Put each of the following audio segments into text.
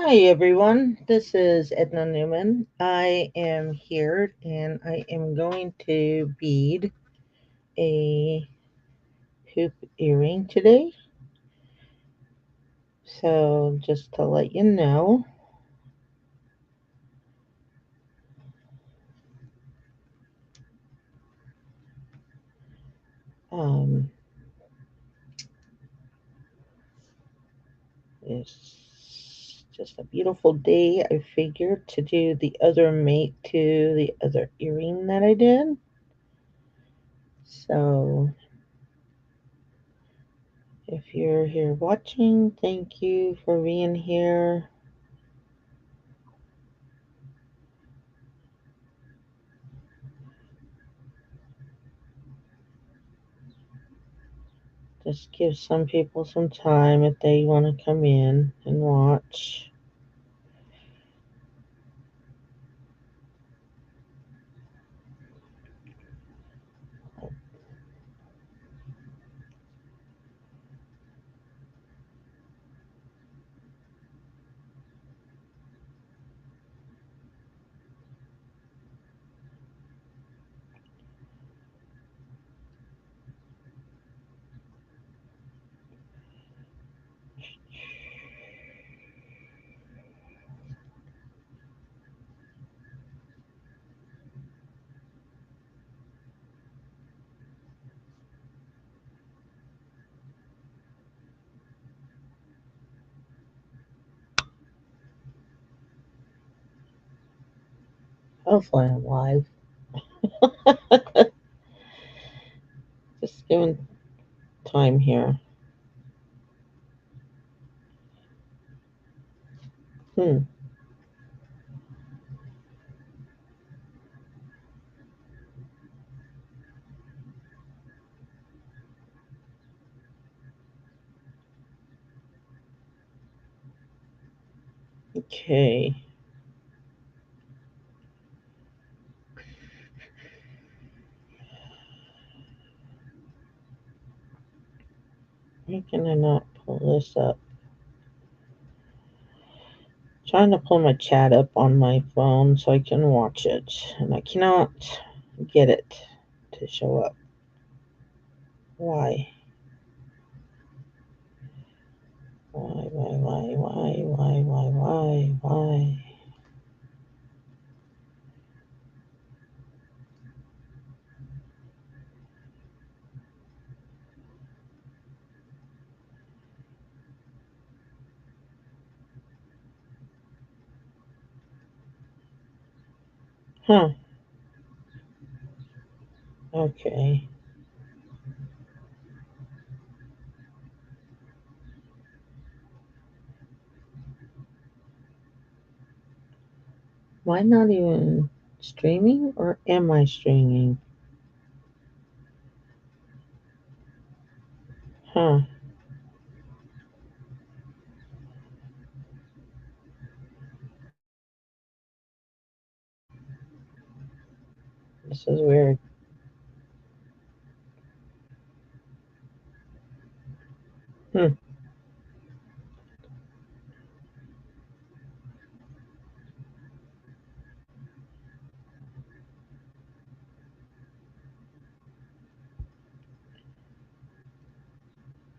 Hi everyone, this is Edna Newman. I am here and I am going to bead a hoop earring today. So, just to let you know, um, it's just a beautiful day. I figured to do the other mate to the other earring that I did. So, if you're here watching, thank you for being here. Just give some people some time if they want to come in and watch. Hopefully I'm live. Just giving time here. Hmm. Okay. Why can I not pull this up? Trying to pull my chat up on my phone so I can watch it, and I cannot get it to show up. Why? Why? Huh. Okay. Am I not even streaming or am I streaming? Huh. This is weird. Hmm.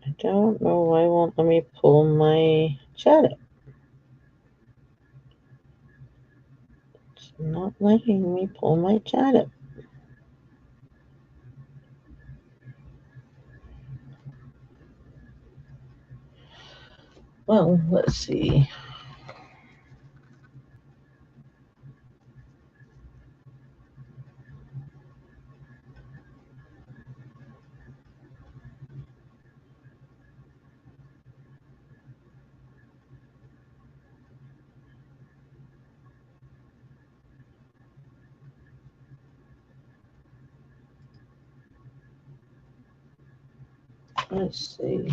I don't know why it won't let me pull my chat up. It's not letting me pull my chat up. Well, let's see. Let's see.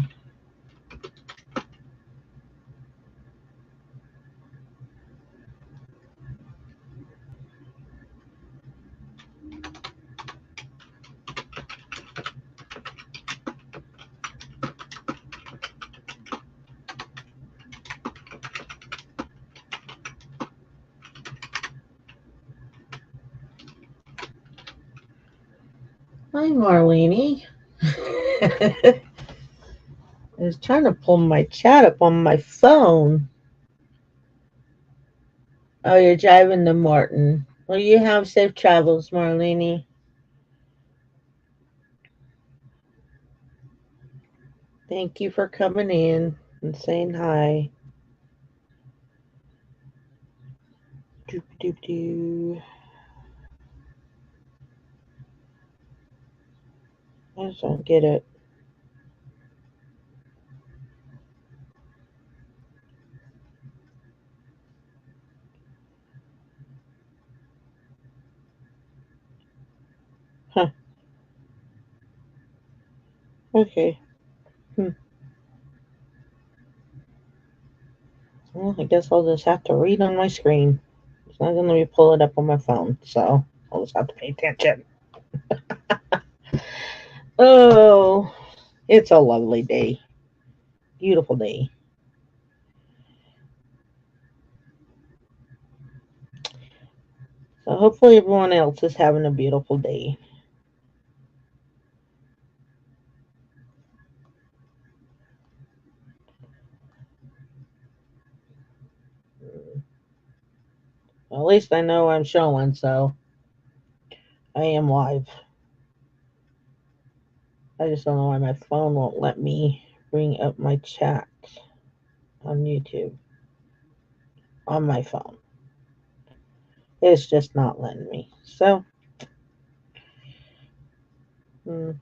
Hi, Marlene. I was trying to pull my chat up on my phone. Oh, you're driving to Martin. Well, you have safe travels, Marlene. Thank you for coming in and saying hi. Doop doop doo. I just don't get it. Huh. Okay. Hmm. Well, I guess I'll just have to read on my screen. It's not going to let me pull it up on my phone, so I'll just have to pay attention. Oh, it's a lovely day. Beautiful day. So hopefully everyone else is having a beautiful day. Well, at least I know I'm showing, so I am live. I just don't know why my phone won't let me bring up my chat on YouTube on my phone. It's just not letting me. So, mm,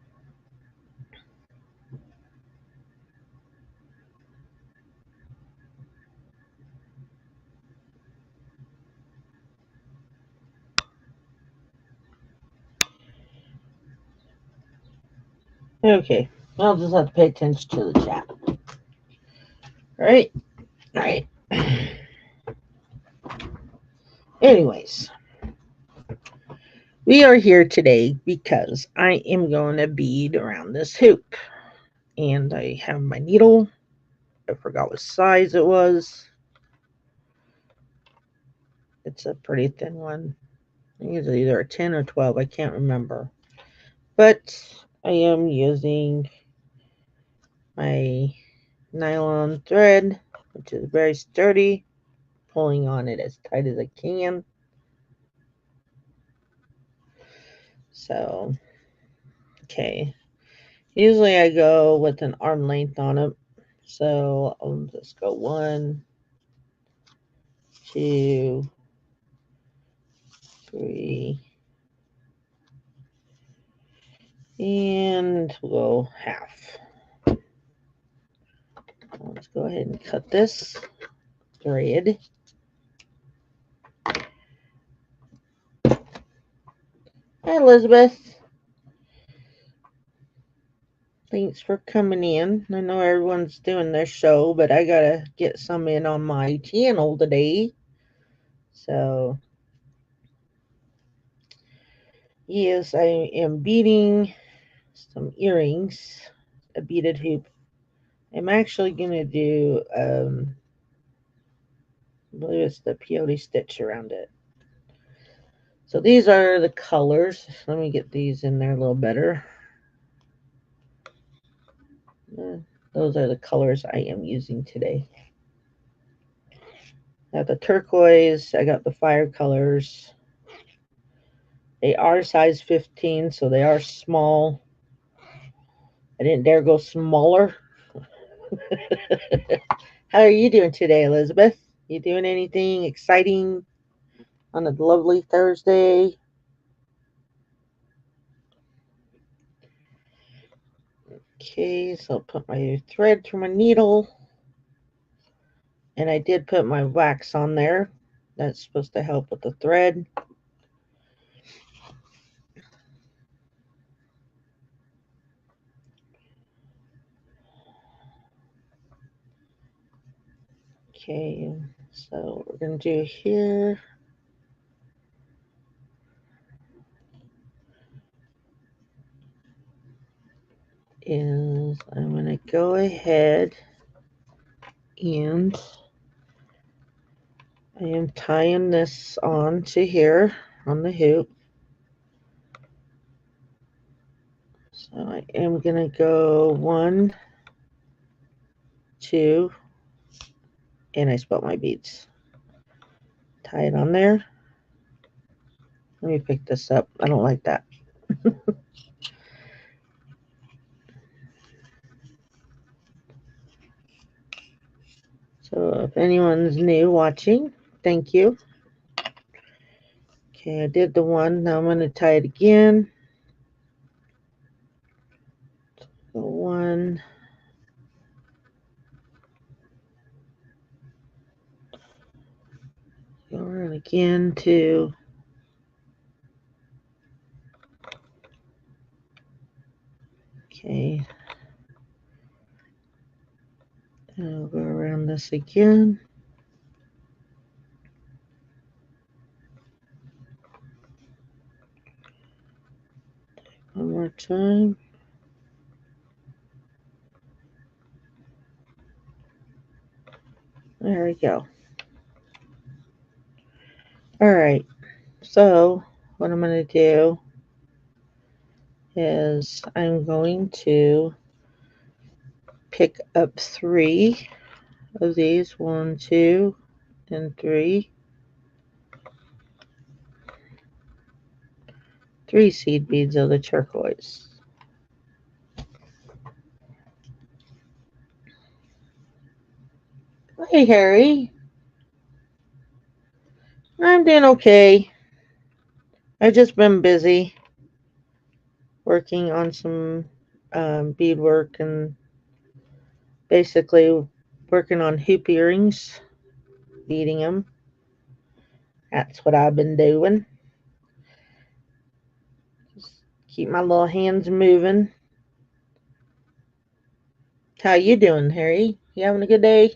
okay. I'll just have to pay attention to the chat. All right. All right. Anyways, we are here today because I am going to bead around this hoop. And I have my needle. I forgot what size it was. It's a pretty thin one. I think it's either a 10 or 12. I can't remember. But I am using my nylon thread, which is very sturdy, pulling on it as tight as I can. So, okay. Usually I go with an arm length on it. So I'll just go 1, 2, 3, and we'll go half. Let's go ahead and cut this thread. Hi, Elizabeth. Thanks for coming in. I know everyone's doing their show, but I gotta get some in on my channel today. So, yes, I am beading some earrings, a beaded hoop. I'm actually gonna do, I believe it's the peyote stitch around it. So these are the colors. Let me get these in there a little better. Those are the colors I am using today. I got the turquoise. I got the fire colors. They are size 15, so they are small. I didn't dare go smaller. How are you doing today, Elizabeth? You doing anything exciting on a lovely Thursday? Okay, so I'll put my thread through my needle. And I did put my wax on there. That's supposed to help with the thread. Okay, so what we're going to do here is I'm going to go ahead and I am tying this on to here on the hoop. So I am going to go 1, 2, and I spot my beads. Tie it on there. Let me pick this up. I don't like that. So if anyone's new watching, thank you. Okay, I did the one. Now I'm going to tie it again. The 1. Go around again, 2. Okay. And I'll go around this again. One more time. There we go. All right. So what I'm going to do is I'm going to pick up 3 of these. 1, 2, and 3. 3 seed beads of the turquoise. Hey, Harry. I'm doing okay. I've just been busy working on some bead work and basically working on hoop earrings, beading them. That's what I've been doing. Just keep my little hands moving. How you doing, Harry? You having a good day?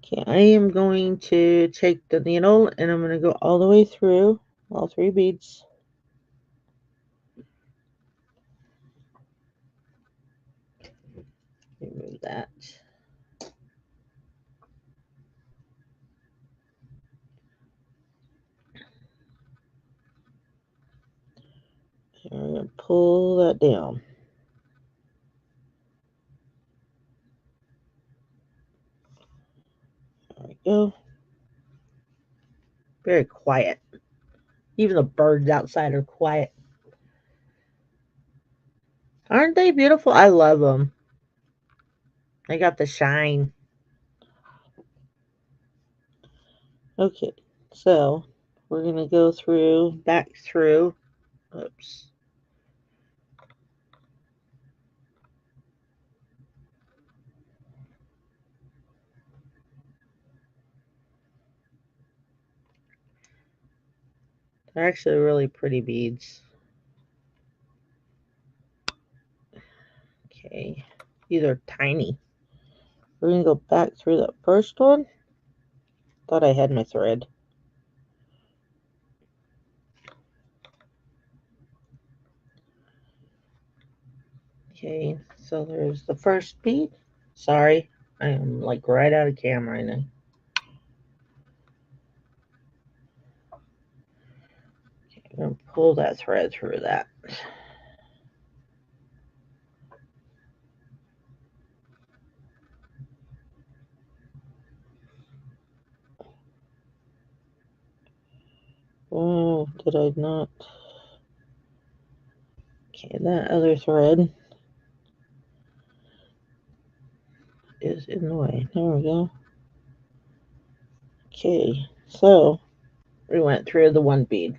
Okay, I am going to take the needle and I'm going to go all the way through all 3 beads. Remove that. And I'm going to pull that down. There we go. Very quiet. Even the birds outside are quiet. Aren't they beautiful? I love them. They got the shine. Okay, so we're going to go through, back through. Oops. They're actually really pretty beads. Okay, these are tiny. We're going to go back through the first one. Thought I had my thread. Okay, so there's the first bead. Sorry, I am like right out of camera right now. Okay, I'm going to pull that thread through that. Oh, did I not? Okay, that other thread is in the way. There we go. Okay, so we went through the 1 bead.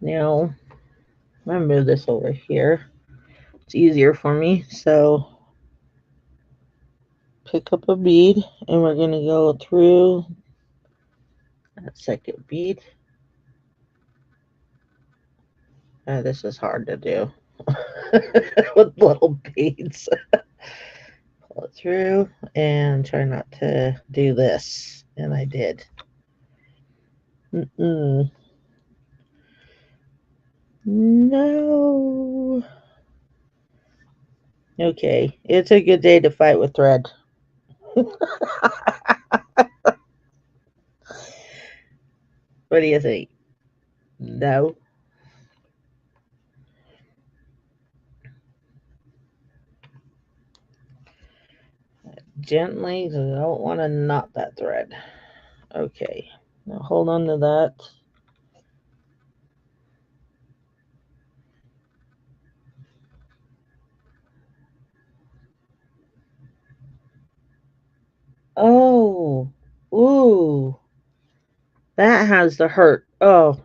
Now, I'm going to move this over here. It's easier for me. So, pick up a bead and we're going to go through that second bead. This is hard to do with little beads. Pull it through and try not to do this. And I did. No. Okay, it's a good day to fight with thread. What do you think? No? gently because I don't want to knot that thread. Okay, now hold on to that. Oh, ooh, that has the hurt. Oh,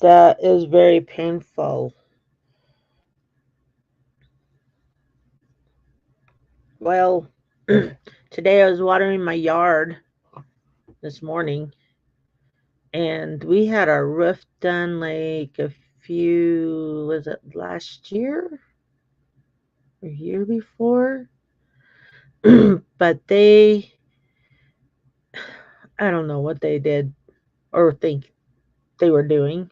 that is very painful. Well, today I was watering my yard this morning, and we had our roof done like a few, was it last year or year before? But I don't know what they did or think they were doing,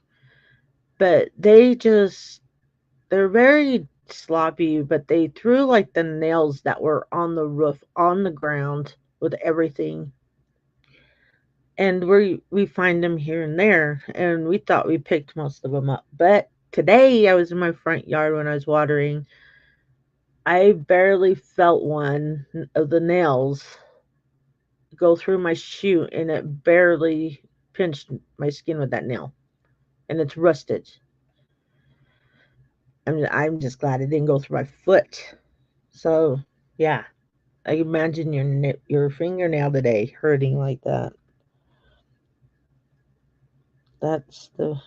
but they're very sloppy, but they threw like the nails that were on the roof on the ground with everything. And we find them here and there, and we thought we picked most of them up. But today I was in my front yard when I was watering. I barely felt one of the nails go through my shoe, and it barely pinched my skin with that nail, and it's rusted. I'm just glad it didn't go through my foot. So yeah, I imagine your fingernail today hurting like that. That's the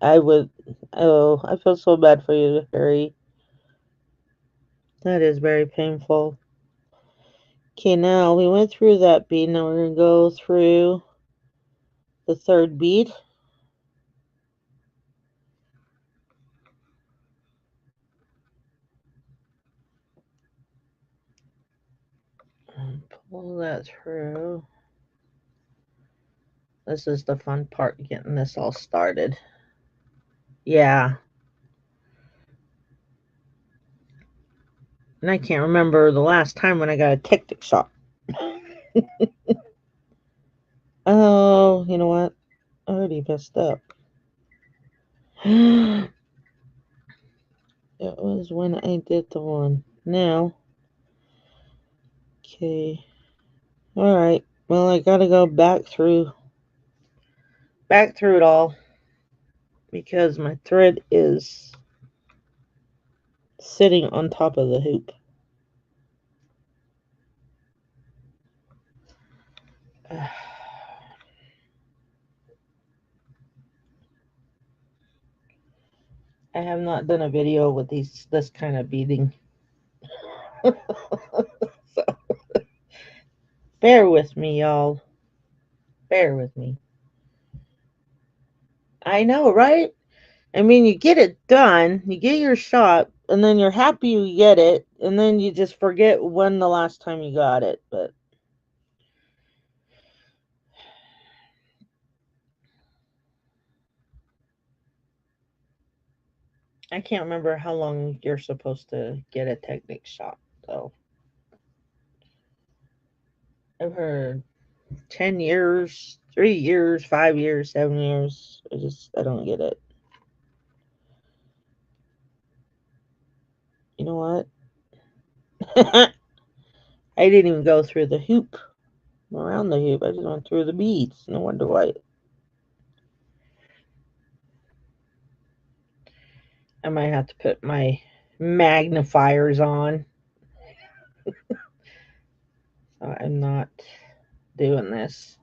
I would. Oh, I feel so bad for you, Harry. That is very painful. Okay, now we went through that bead. Now we're gonna go through the third bead. And pull that through. This is the fun part, getting this all started. Yeah. And I can't remember the last time when I got a tactic shot. Oh, you know what? I already messed up. It was when I did the one. Now, okay. Alright. Well, I gotta go back through it all because my thread is sitting on top of the hoop. I have not done a video with this kind of beading. So bear with me, y'all. Bear with me. I know, right? I mean, you get it done, you get your shot, and then you're happy you get it, and then you just forget when the last time you got it. But I can't remember how long you're supposed to get a technique shot, though. I've heard 10 years, 3 years, 5 years, 7 years. I don't get it. You know what? I didn't even go through the hoop, around the hoop. I just went through the beads. No wonder why. I might have to put my magnifiers on. So I'm not doing this.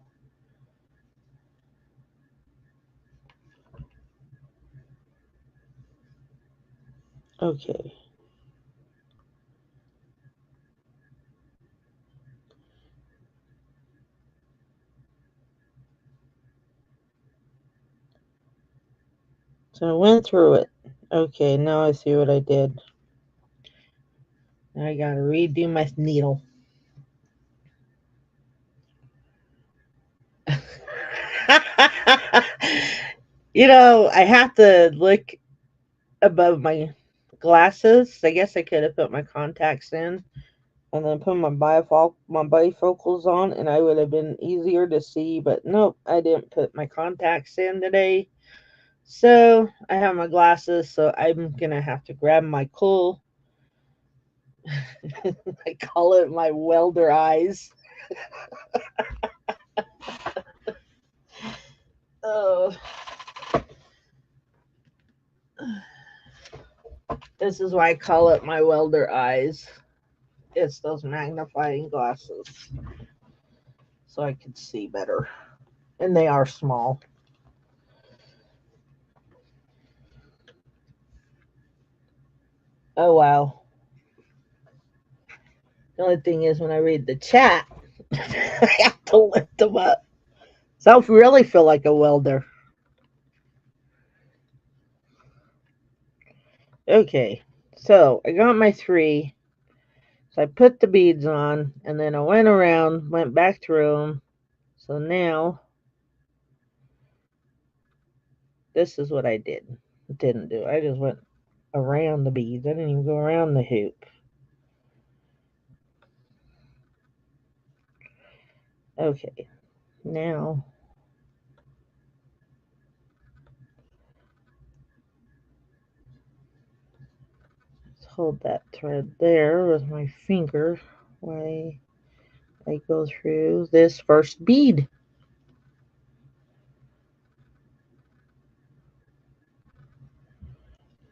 Okay. So I went through it. Okay, now I see what I did. Now I gotta redo my needle. I have to look above my glasses. I guess I could have put my contacts in and then put my bifocals on, and I would have been easier to see. But nope, I didn't put my contacts in today. So I have my glasses, so I'm gonna have to grab my cool I call it my welder eyes. Oh, this is why I call it my welder eyes. It's those magnifying glasses so I can see better. And they are small. Oh, wow. The only thing is, when I read the chat, I have to lift them up. So I really feel like a welder. Okay, so I got my three. So I put the beads on, and then I went around, went back through them. So now, this is what I didn't do. I just went around the beads. I didn't even go around the hoop. Okay, now let's hold that thread there with my finger while I go through this first bead.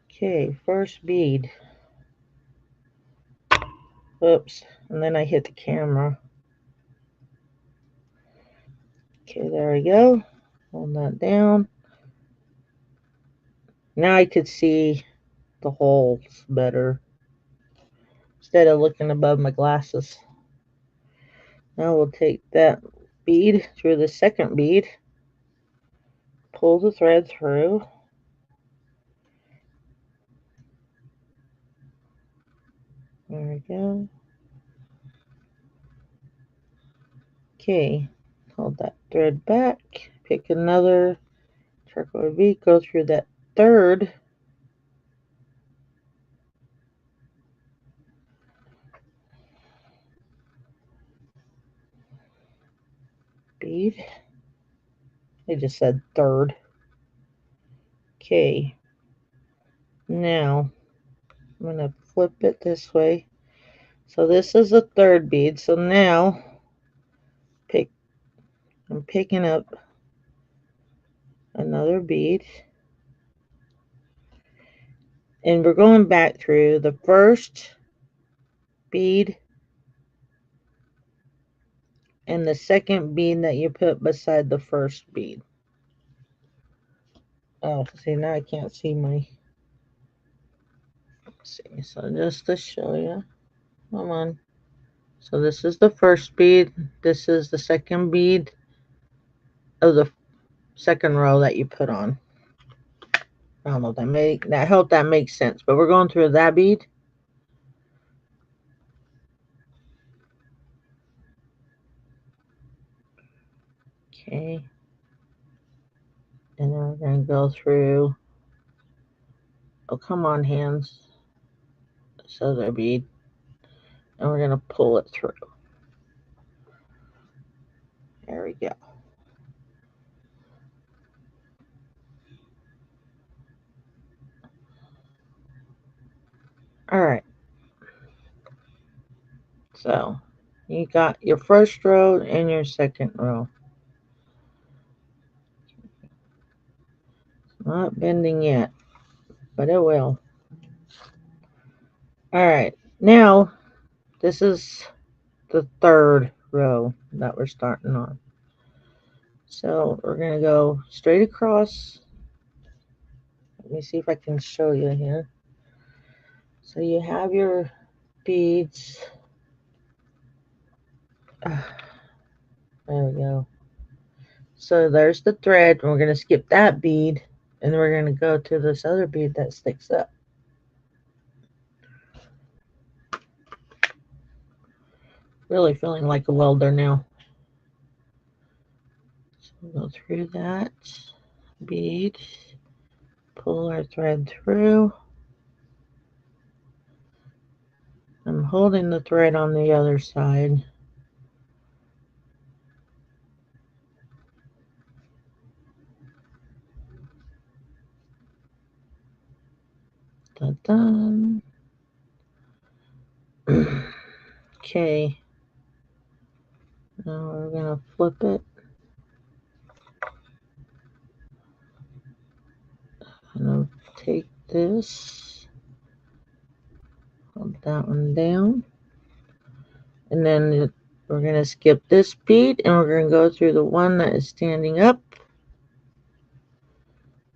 Okay, first bead. Oops, and then I hit the camera. Okay, there we go. Hold that down. Now I could see the holes better instead of looking above my glasses. Now we'll take that bead through the second bead, pull the thread through. There we go. Okay, hold that thread back, pick another turquoise bead, go through that third bead. I just said third. Okay, now I'm going to flip it this way. So this is the third bead. So now I'm picking up another bead, and we're going back through the first bead and the second bead that you put beside the first bead. Oh, see, now I can't see my, let's see, so just to show you, come on. So this is the first bead, this is the second bead of the second row that you put on. I don't know if that hope that makes sense, but we're going through that bead. Okay. And then we're going to go through, oh, come on, hands, this other bead, and we're going to pull it through. There we go. All right. So you got your first row and your second row. Not bending yet, but it will. All right. Now, this is the third row that we're starting on. So we're going to go straight across. Let me see if I can show you here. So you have your beads. There we go. So there's the thread, and we're going to skip that bead, and we're going to go to this other bead that sticks up. Really feeling like a welder now. So we'll go through that bead, pull our thread through. I'm holding the thread on the other side. Dun-dun. Okay. Now we're going to flip it. I'm going to take this, hold that one down, and then we're going to skip this bead and we're going to go through the one that is standing up.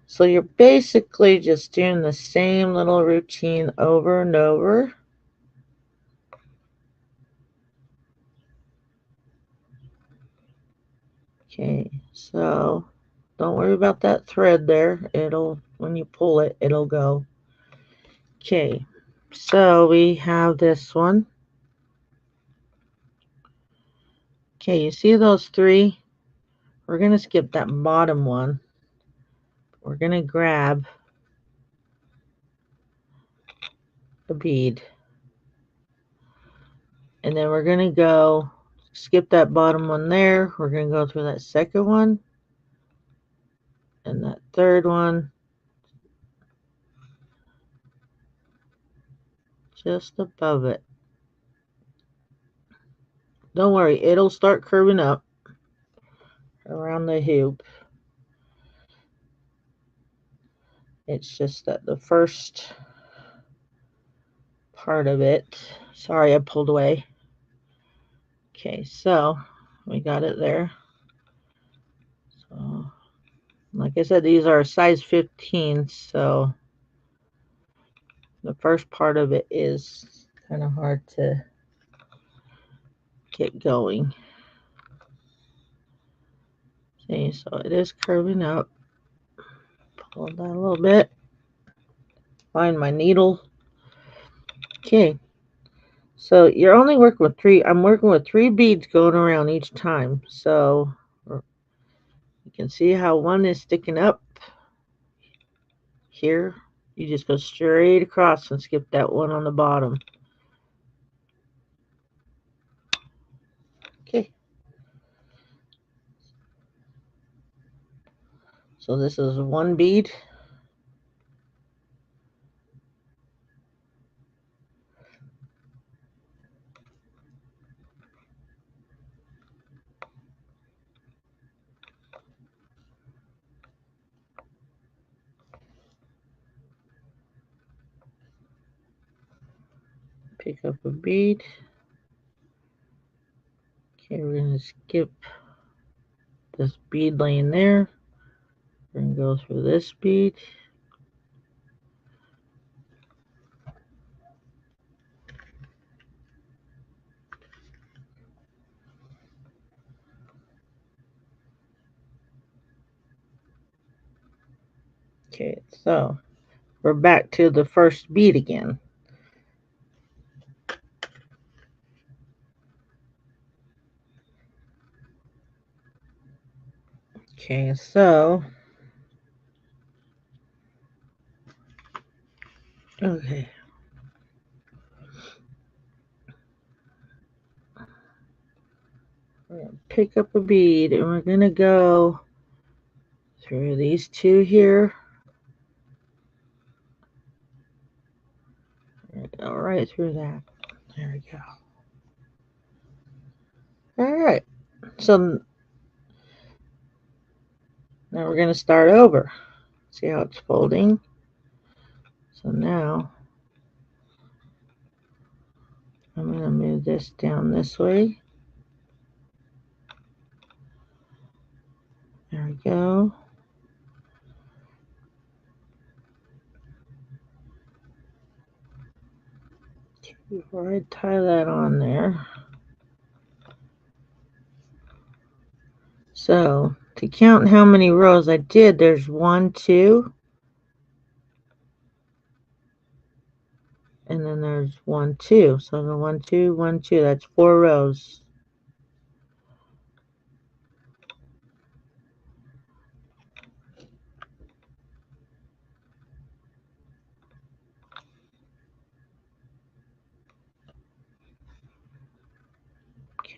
So you're basically just doing the same little routine over and over. Okay, so don't worry about that thread there. It'll, when you pull it, it'll go. Okay, so we have this one. Okay, you see those three? We're going to skip that bottom one. We're going to grab the bead. And then we're going to go skip that bottom one there. We're going to go through that second one and that third one just above it. Don't worry, it'll start curving up around the hoop. It's just that the first part of it, sorry I pulled away. Okay, so we got it there. So like I said, these are size 15, so the first part of it is kind of hard to get going. See, so it is curving up. Pull that a little bit. Find my needle. Okay, so you're only working with three. I'm working with 3 beads going around each time. So you can see how one is sticking up here. You just go straight across and skip that one on the bottom. Okay. So this is 1 bead. Pick up a bead. Okay, we're going to skip this bead laying there. We're going to go through this bead. Okay, so we're back to the first bead again. Okay, so okay. We're gonna pick up a bead and we're gonna go through these 2 here. Go right through that. There we go. Alright, so now we're going to start over. See how it's folding? So now I'm going to move this down this way. There we go. Before I tie that on there. So to count how many rows I did, there's 1, 2. And then there's 1, 2. So the 1, 2, 1, 2. That's 4 rows.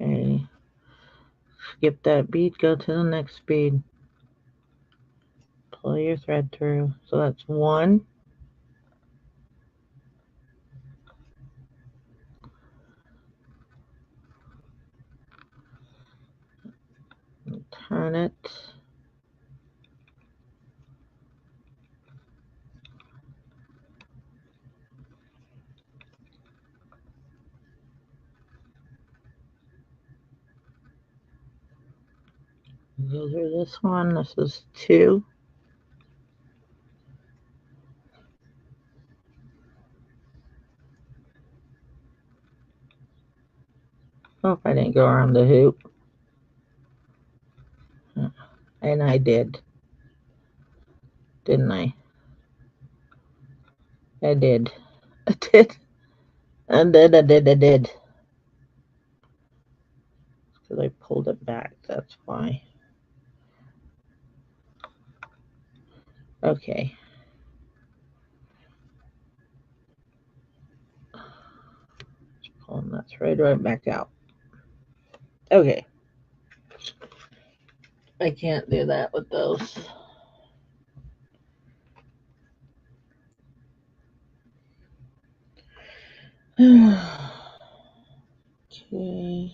Okay. Skip that bead, go to the next bead. Pull your thread through. So that's 1. turn it. Go through this one. This is 2. Hope I didn't go around the hoop. And I did. Didn't I? I did. I did. I did. Because I pulled it back. That's why. Okay. Pulling that thread right back out. Okay. I can't do that with those. Okay.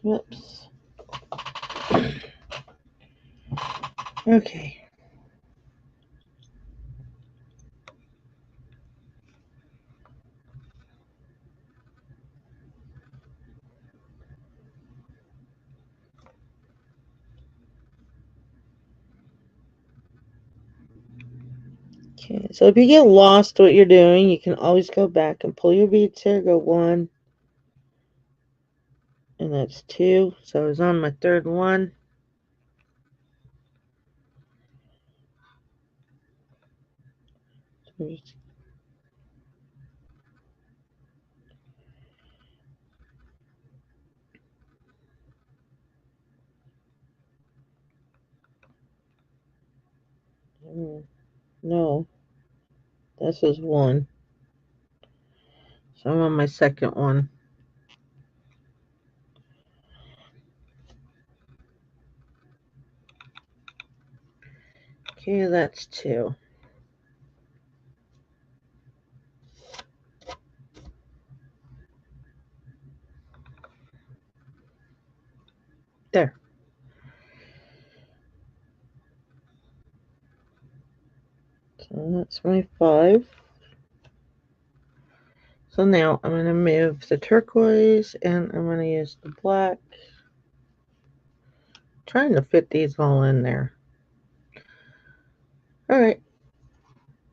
Whoops. Okay. Okay, so if you get lost what you're doing, you can always go back and pull your beads here. Go 1, and that's 2. So I was on my third one. No, this is 1. So I'm on my second one. Okay, that's 2. There. So that's my 5. So now I'm going to move the turquoise and I'm going to use the black. Trying to fit these all in there. All right.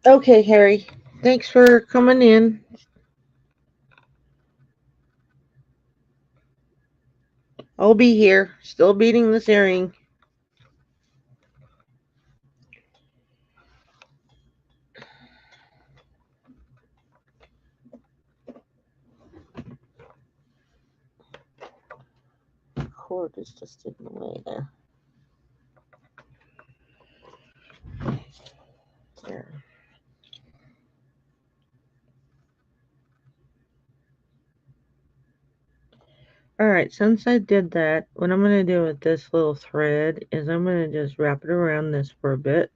Okay, Harry. Thanks for coming in. I'll be here, still beating this earring. The cord is just in the way there. There. Alright, since I did that, what I'm going to do with this little thread is I'm going to just wrap it around this for a bit.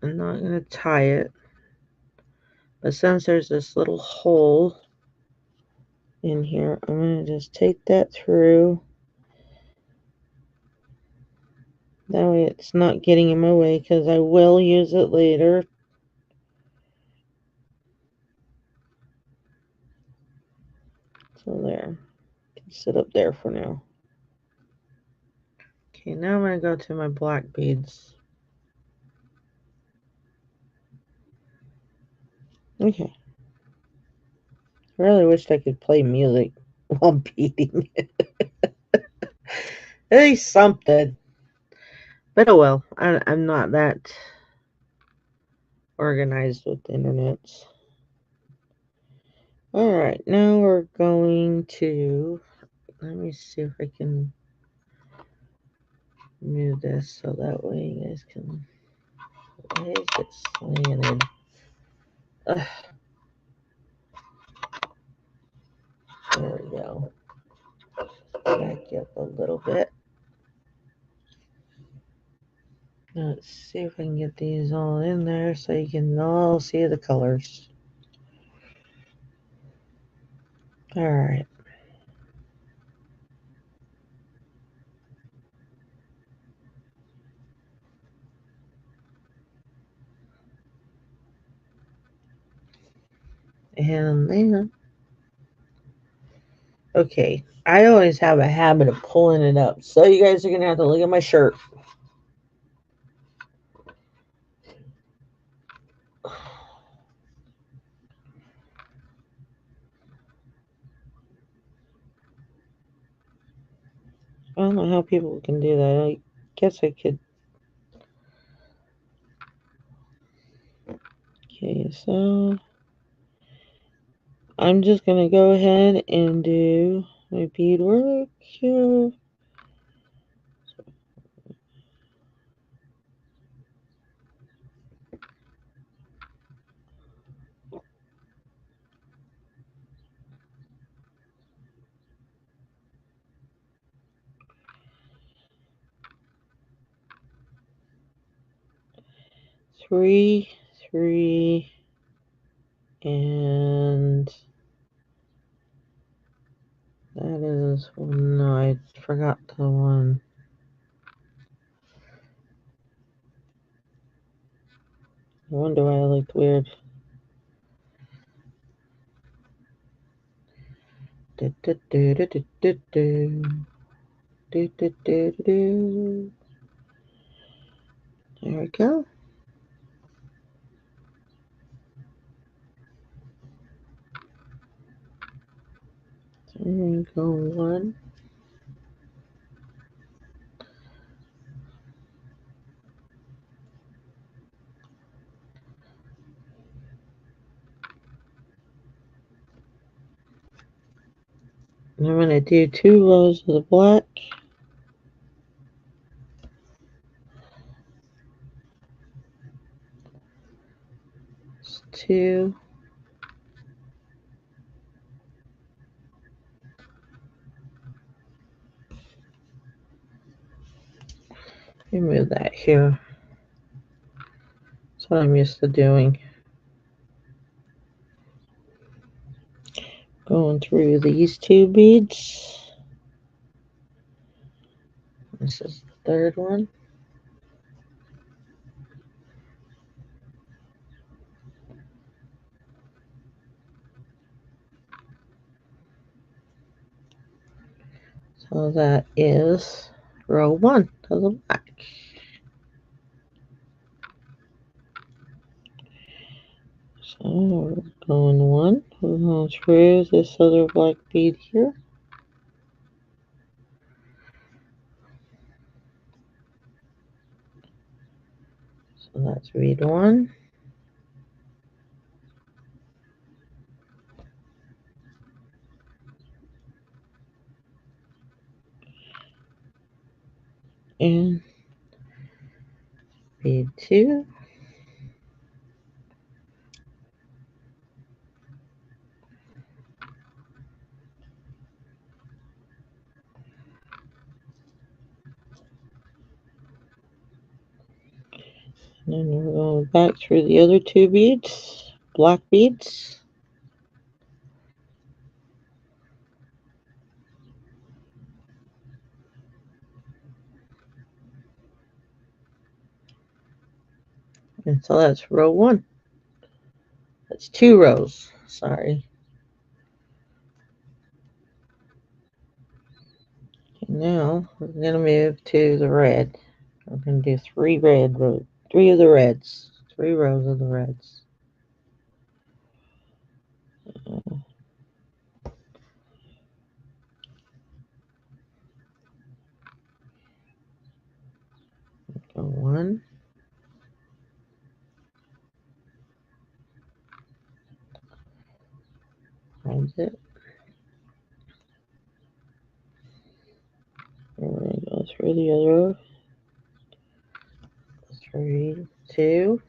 I'm not going to tie it. But since there's this little hole in here, I'm going to just take that through. That way it's not getting in my way because I will use it later. So there. Can sit up there for now. Okay, now I'm going to go to my black beads. Okay. I really wished I could play music while beating it. At least something. But oh well, I'm not that organized with the internet. Alright, now we're going to, let me see if I can move this so that way you guys can, why is it slanted? Ugh. There we go. Back up a little bit. Let's see if I can get these all in there so you can all see the colors. All right. And then, okay, I always have a habit of pulling it up. So you guys are going to have to look at my shirt. I don't know how people can do that. I guess I could. Okay, so I'm just going to go ahead and do my beadwork here. Three, three, and that is, oh no, I forgot the one. I wonder why I looked weird. Do, do, do, do, do, do, do. Do, do, do, do, do. There we go. So we're going to go one. And I'm going to do 2 rows of the black. It's 2. Remove that here. That's what I'm used to doing. Going through these 2 beads. This is the 3rd one. So that is row 1 of the black. So we're going 1. We're going through this other black bead here. So that's bead 1. And bead 2. And then we're going back through the other 2 beads, black beads. And so that's row 1. That's 2 rows, sorry. Okay, now we're going to move to the red. We're going to do 3 rows, 3 of the reds, 3 rows of the reds. Go 1. Hold it. We're going to go through the other row. 3, 2.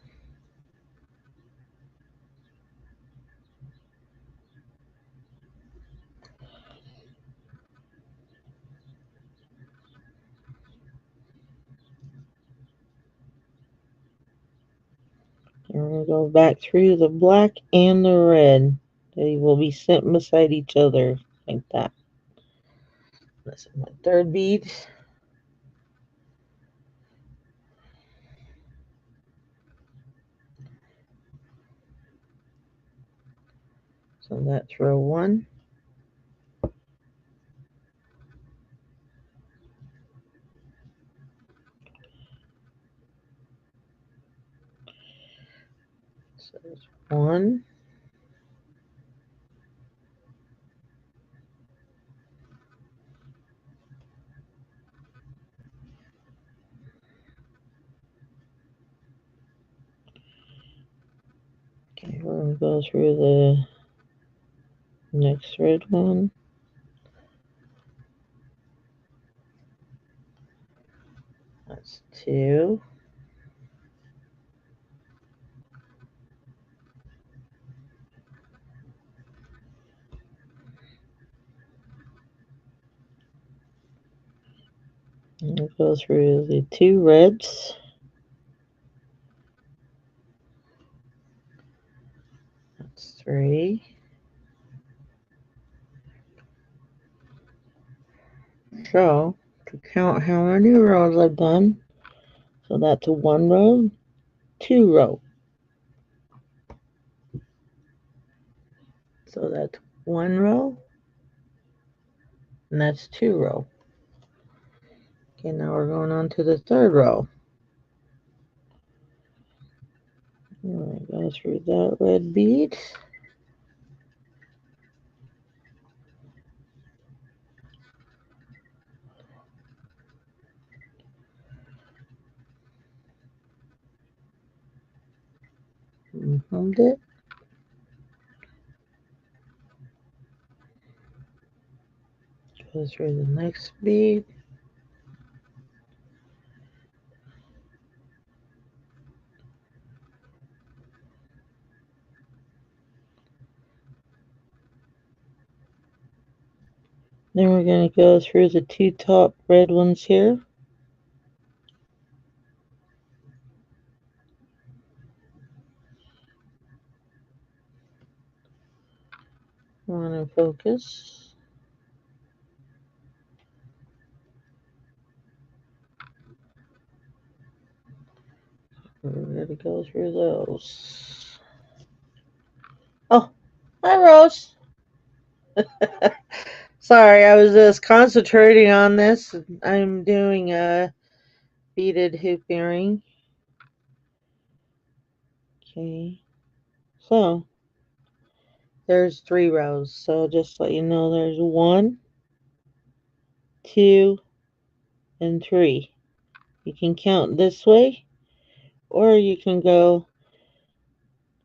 And we're going to go back through the black and the red. They will be sitting beside each other like that. This is my third bead. So that's row 1. So there's 1. Okay, we're going to go through the next red one. That's 2. And we'll go through the 2 reds. That's 3. So, to count how many rows I've done, so that's a 1 row, 2 row. So that's 1 row, and that's 2 row. Okay, now we're going on to the 3rd row. I'm going to go through that red bead. And hold it. Go through the next bead. Then we're going to go through the 2 top red ones here. On and focus. We're going to go through those. Oh, hi Rose. Sorry, I was just concentrating on this. I'm doing a beaded hoop earring. Okay, so there's 3 rows. So just to let you know, there's 1, 2, and 3. You can count this way, or you can go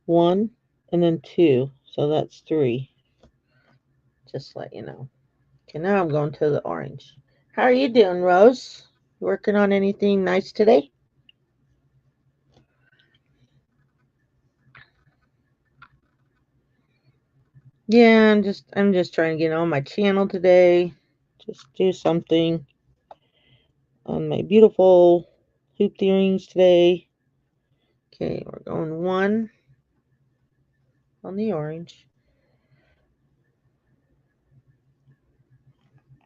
1 and then 2. So that's 3. Just to let you know. Okay, now I'm going to the orange. How are you doing, Rose? Working on anything nice today? Yeah, I'm just trying to get on my channel today. Just do something on my beautiful hoop earrings today. Okay, we're going 1 on the orange.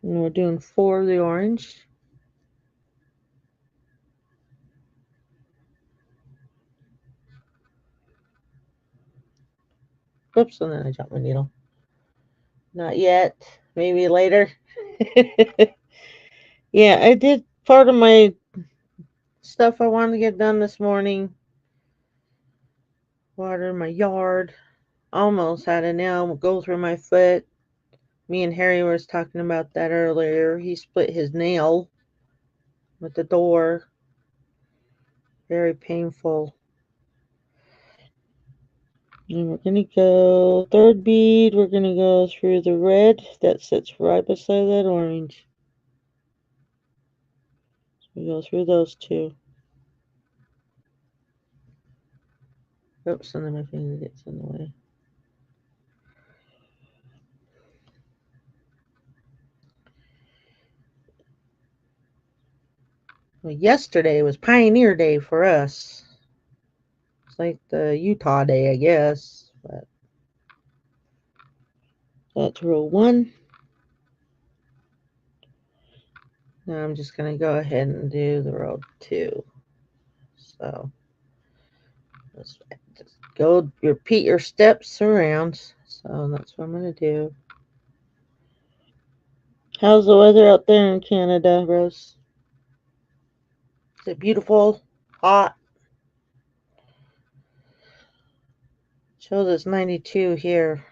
And we're doing 4 of the orange. Oops, and then I dropped my needle. Not yet. Maybe later. Yeah, I did part of my stuff I wanted to get done this morning. Water my yard. Almost had a nail go through my foot. Me and Harry was talking about that earlier. He split his nail with the door. Very painful. And we're going to go 3rd bead. We're going to go through the red that sits right beside that orange. So we go through those 2. Oops, and then my finger gets in the way. Well, yesterday was Pioneer Day for us. like the Utah day, I guess. But that's row 1. Now I'm just going to go ahead and do the row 2. So just go repeat your steps around. So that's what I'm going to do. How's the weather out there in Canada, Rose? Is it beautiful? Hot? Shows it's 92 here.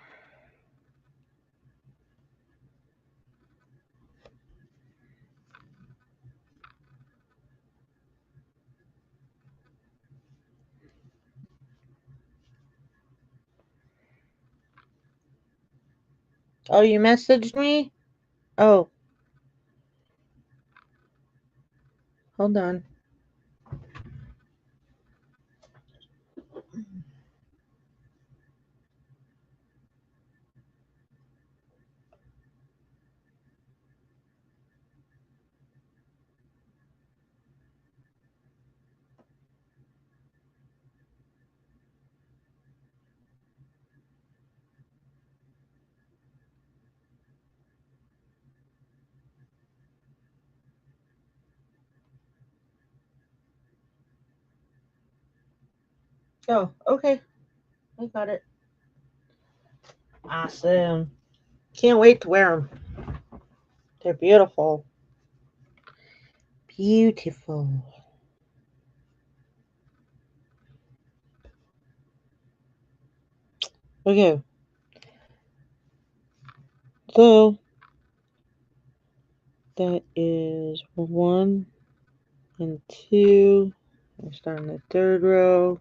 Oh, you messaged me? Oh. Hold on. Oh, okay. I got it. Awesome. Can't wait to wear them. They're beautiful. Beautiful. Okay. So that is 1 and 2. We're starting the 3rd row.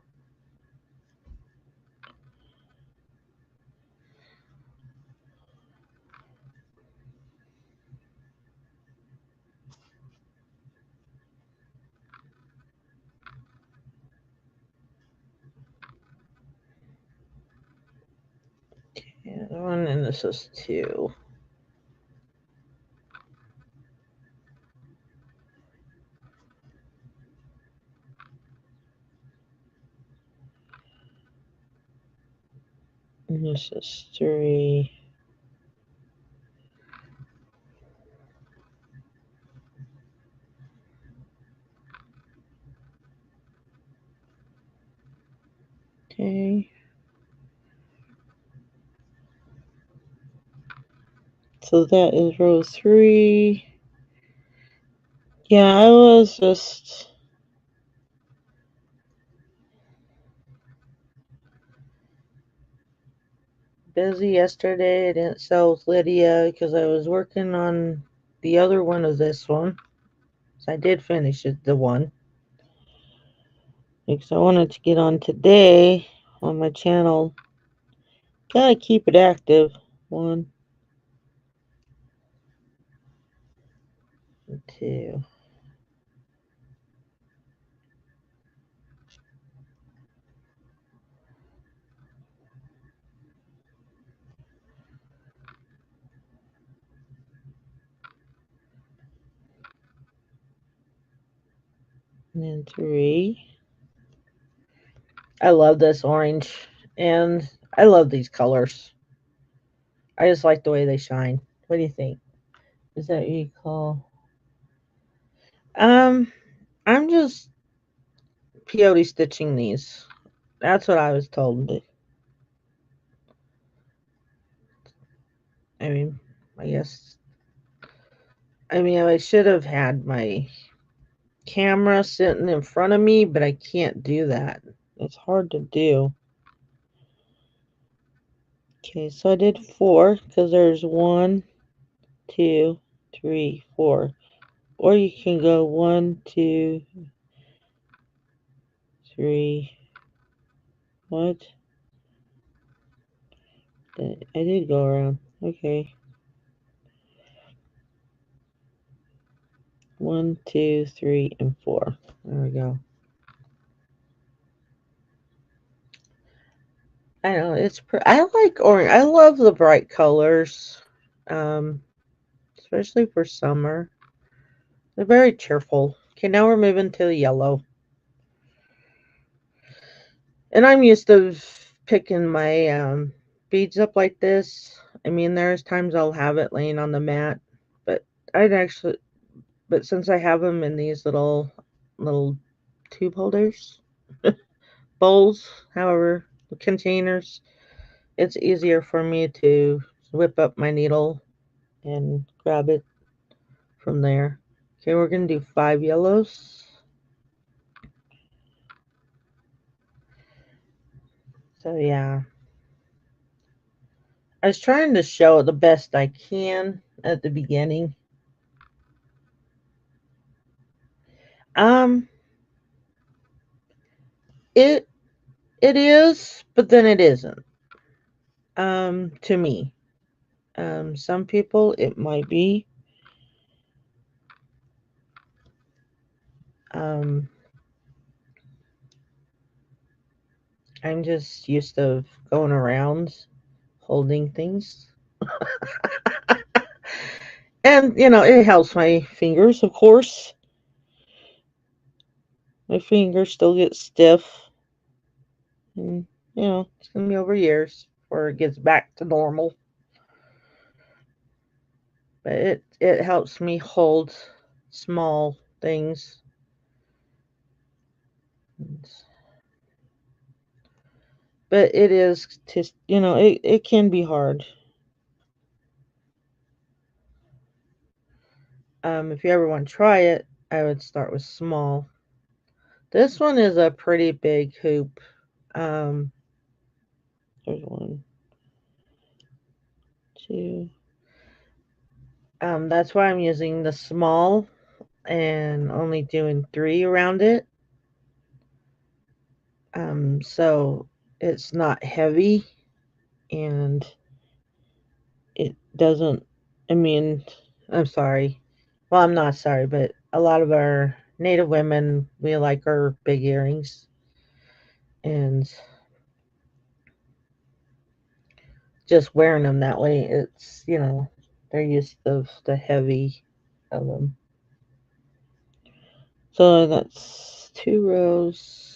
And 1, and this is 2. And this is 3. Okay. So that is row 3. Yeah, I was just busy yesterday. I didn't sell with Lydia because I was working on the other one of this one. So I did finish it, the one. Because I wanted to get on today on my channel. Gotta keep it active. 1, 2. And then 3. I love this orange. And I love these colors. I just like the way they shine. What do you think? Is that what you call? I'm just peyote stitching these. That's what I was told. I mean, I guess. I mean, I should have had my camera sitting in front of me, but I can't do that. It's hard to do. Okay, so I did 4 because there's 1, 2, 3, 4. Or you can go 1, 2, 3. What? I did go around. Okay. 1, 2, 3, and 4. There we go. I know it's. I like orange. I love the bright colors, especially for summer. They're very cheerful. Okay, now we're moving to yellow. And I'm used to picking my beads up like this. I mean, there's times I'll have it laying on the mat, but I'd actually, but since I have them in these little tube holders, bowls, however, containers, it's easier for me to whip up my needle and grab it from there. Okay, we're gonna do 5 yellows. So yeah, I was trying to show it the best I can at the beginning. Um, it it is, but then it isn't. To me, some people it might be. Um, I'm just used to going around holding things, and it helps my fingers, of course. My fingers still get stiff, and it's gonna be over years before it gets back to normal. But it helps me hold small things. But it is just it can be hard. If you ever want to try it, I would start with small. This one is a pretty big hoop. Um, there's one, two. That's why I'm using the small and only doing 3 around it. So it's not heavy and it doesn't. I mean, I'm sorry. Well, I'm not sorry, but a lot of our Native women we like our big earrings, and just wearing them that way, it's they're used to the heavy of them. So that's 2 rows.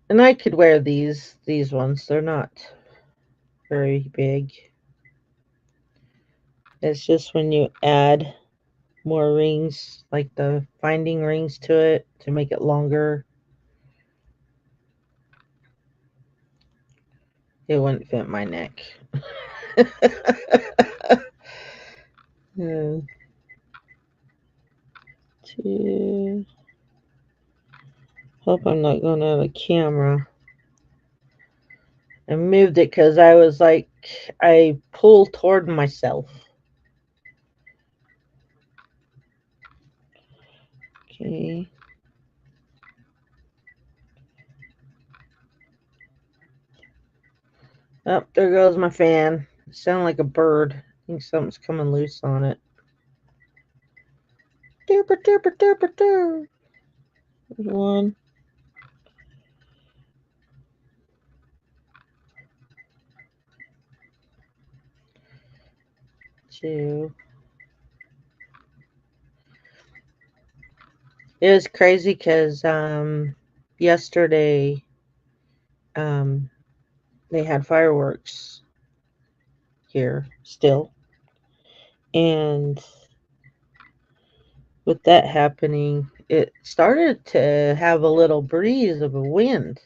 And I could wear these ones. They're not very big. It's just when you add more rings, like the finding rings to it to make it longer, it wouldn't fit my neck. Yeah, two. Hope I'm not going out of camera. I moved it because I was like, I pulled toward myself. Okay. Oh, there goes my fan. It sounded like a bird. I think something's coming loose on it. Derpa, derpa, derpa, der. There's one, two. It was crazy because yesterday um, they had fireworks here still. And with that happening, it started to have a little breeze of a wind.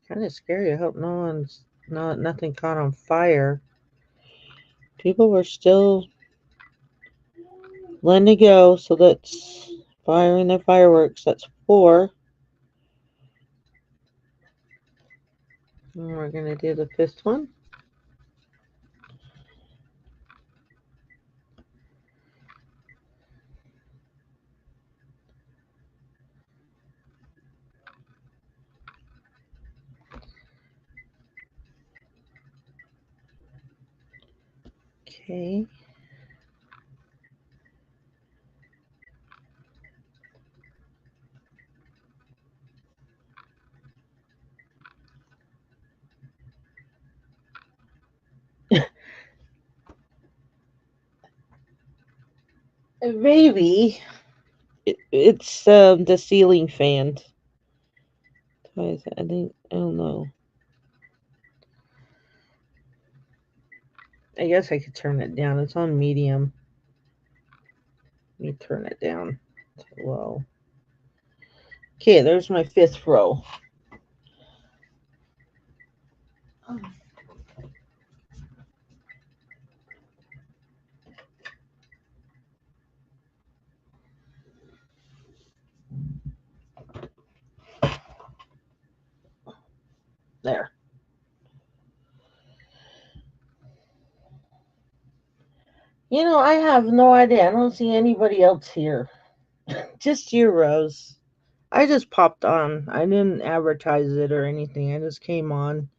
Kind of scary. I hope nothing caught on fire. People were still letting it go, so that's firing their fireworks. That's 4. And we're gonna do the 5th one. Okay. Maybe. It's the ceiling fan. I think, I don't know. I guess I could turn it down. It's on medium. Let me turn it down to low. Okay, there's my fifth row. There. I have no idea. I don't see anybody else here. Just you, Rose. I just popped on. I didn't advertise it or anything. I just came on.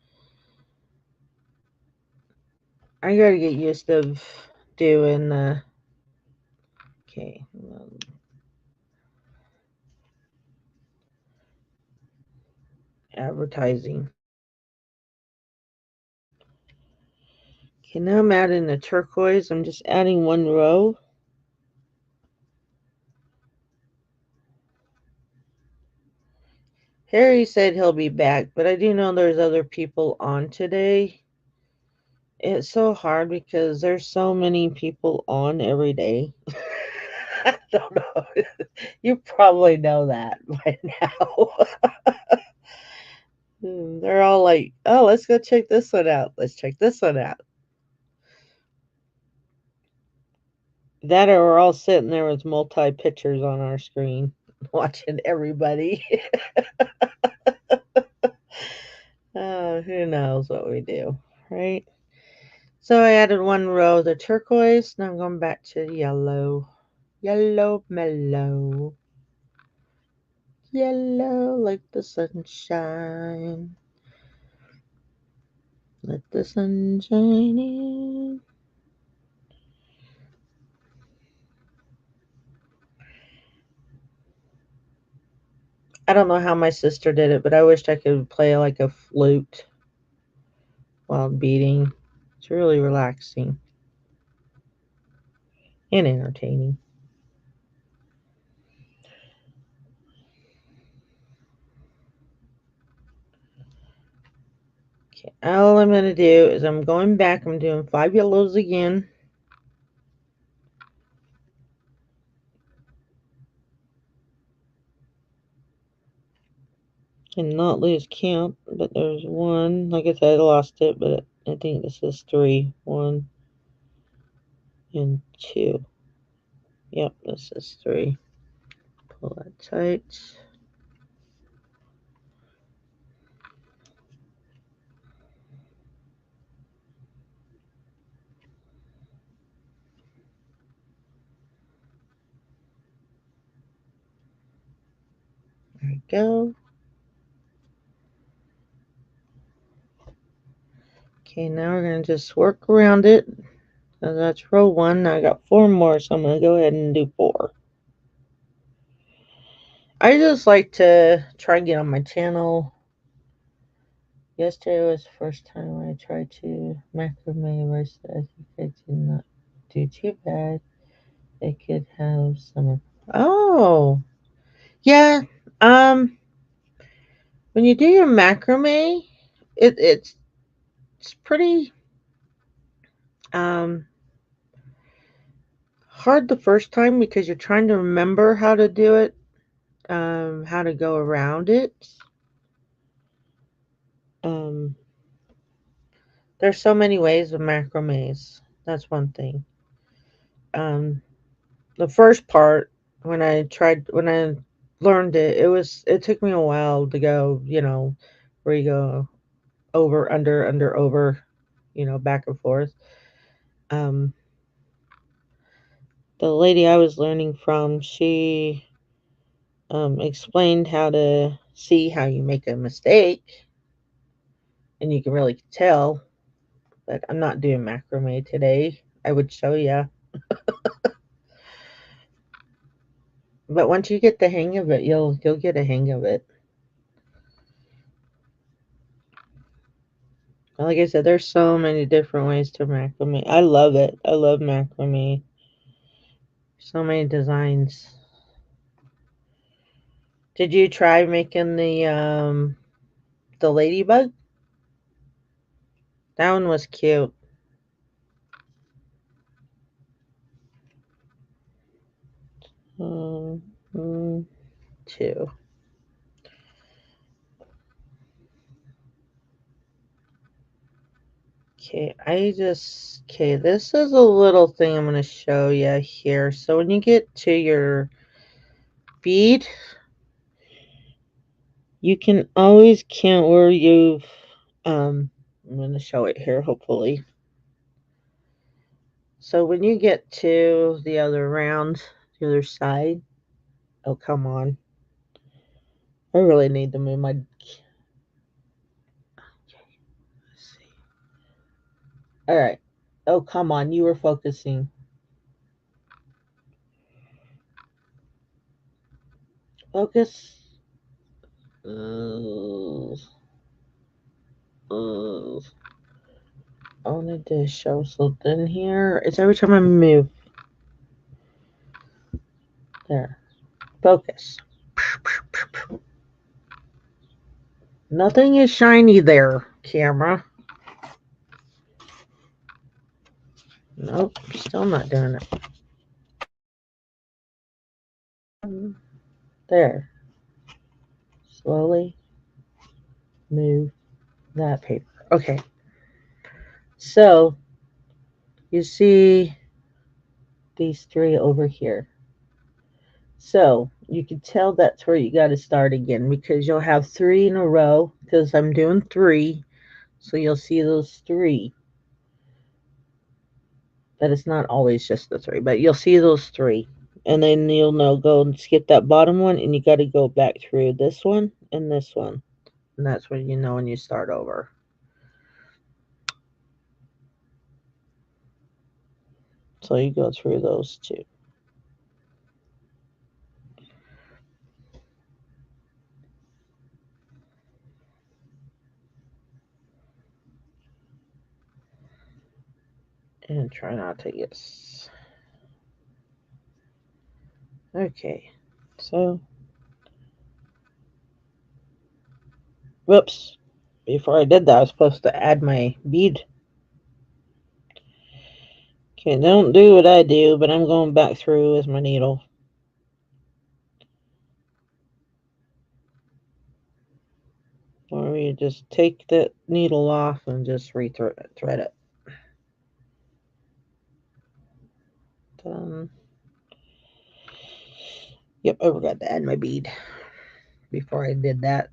I gotta get used to doing okay. Advertising. Okay, now I'm adding the turquoise. I'm just adding one row. Harry said he'll be back, but I do know there's other people on today. It's so hard because there's so many people on every day. I don't know. You probably know that by now. They're all like, oh, let's go check this one out. Let's check this one out. That or we're all sitting there with multi pictures on our screen watching everybody. Who knows what we do, right? So I added one row of the turquoise. Now I'm going back to yellow. Yellow mellow. Yellow like the sunshine. Let the sun shine in. I don't know how my sister did it, but I wished I could play like a flute while beading. It's really relaxing and entertaining. Okay, all I'm going to do is I'm going back. I'm doing 5 yellows again. And not lose count, but there's one. Like I said, I lost it, but I think this is 3. 1 and 2. Yep, this is 3. Pull that tight. There we go. Okay, now we're going to just work around it. So that's row 1. Now I got 4 more, so I'm going to go ahead and do 4. I just like to try and get on my channel. Yesterday was the first time I tried to macrame rice. I think I did not do too bad. It could have some. Oh, yeah. When you do your macrame, it's pretty um hard the first time because you're trying to remember how to do it, how to go around it. Um, there's so many ways of macrames. That's one thing. Um, the first part when I learned it, it took me a while to go, where you go over, under, over, back and forth. Um, the lady I was learning from, she explained how to see how you make a mistake, and you can really tell. But I'm not doing macrame today. I would show you, but once you get the hang of it, you'll get a hang of it. Like I said, there's so many different ways to macrame. I love it. I love macrame. So many designs. Did you try making the ladybug? That one was cute. Two. Okay, this is a little thing I'm going to show you here. So when you get to your bead, you can always count where you've, I'm going to show it here, hopefully. So when you get to the other round, the other side, oh, come on. I really need to move my, let's see. All right. Oh, come on. You were focusing. Focus. I wanted to show something here. It's every time I move. There. Focus. Nothing is shiny there, camera. Nope, still not doing it. There. Slowly move that paper. Okay. So, you see these three over here. So, you can tell that's where you got to start again because you'll have three in a row because I'm doing three. So, you'll see those three. But it's not always just the three, but you'll see those three. And then you'll know, go and skip that bottom one, and you got to go back through this one and this one. And that's when you know when you start over. So you go through those two. And try not to get... Okay. So... Whoops. Before I did that, I was supposed to add my bead. Okay, don't do what I do, but I'm going back through with my needle. Or you just take the needle off and just thread it. Yep, I forgot to add my bead before I did that.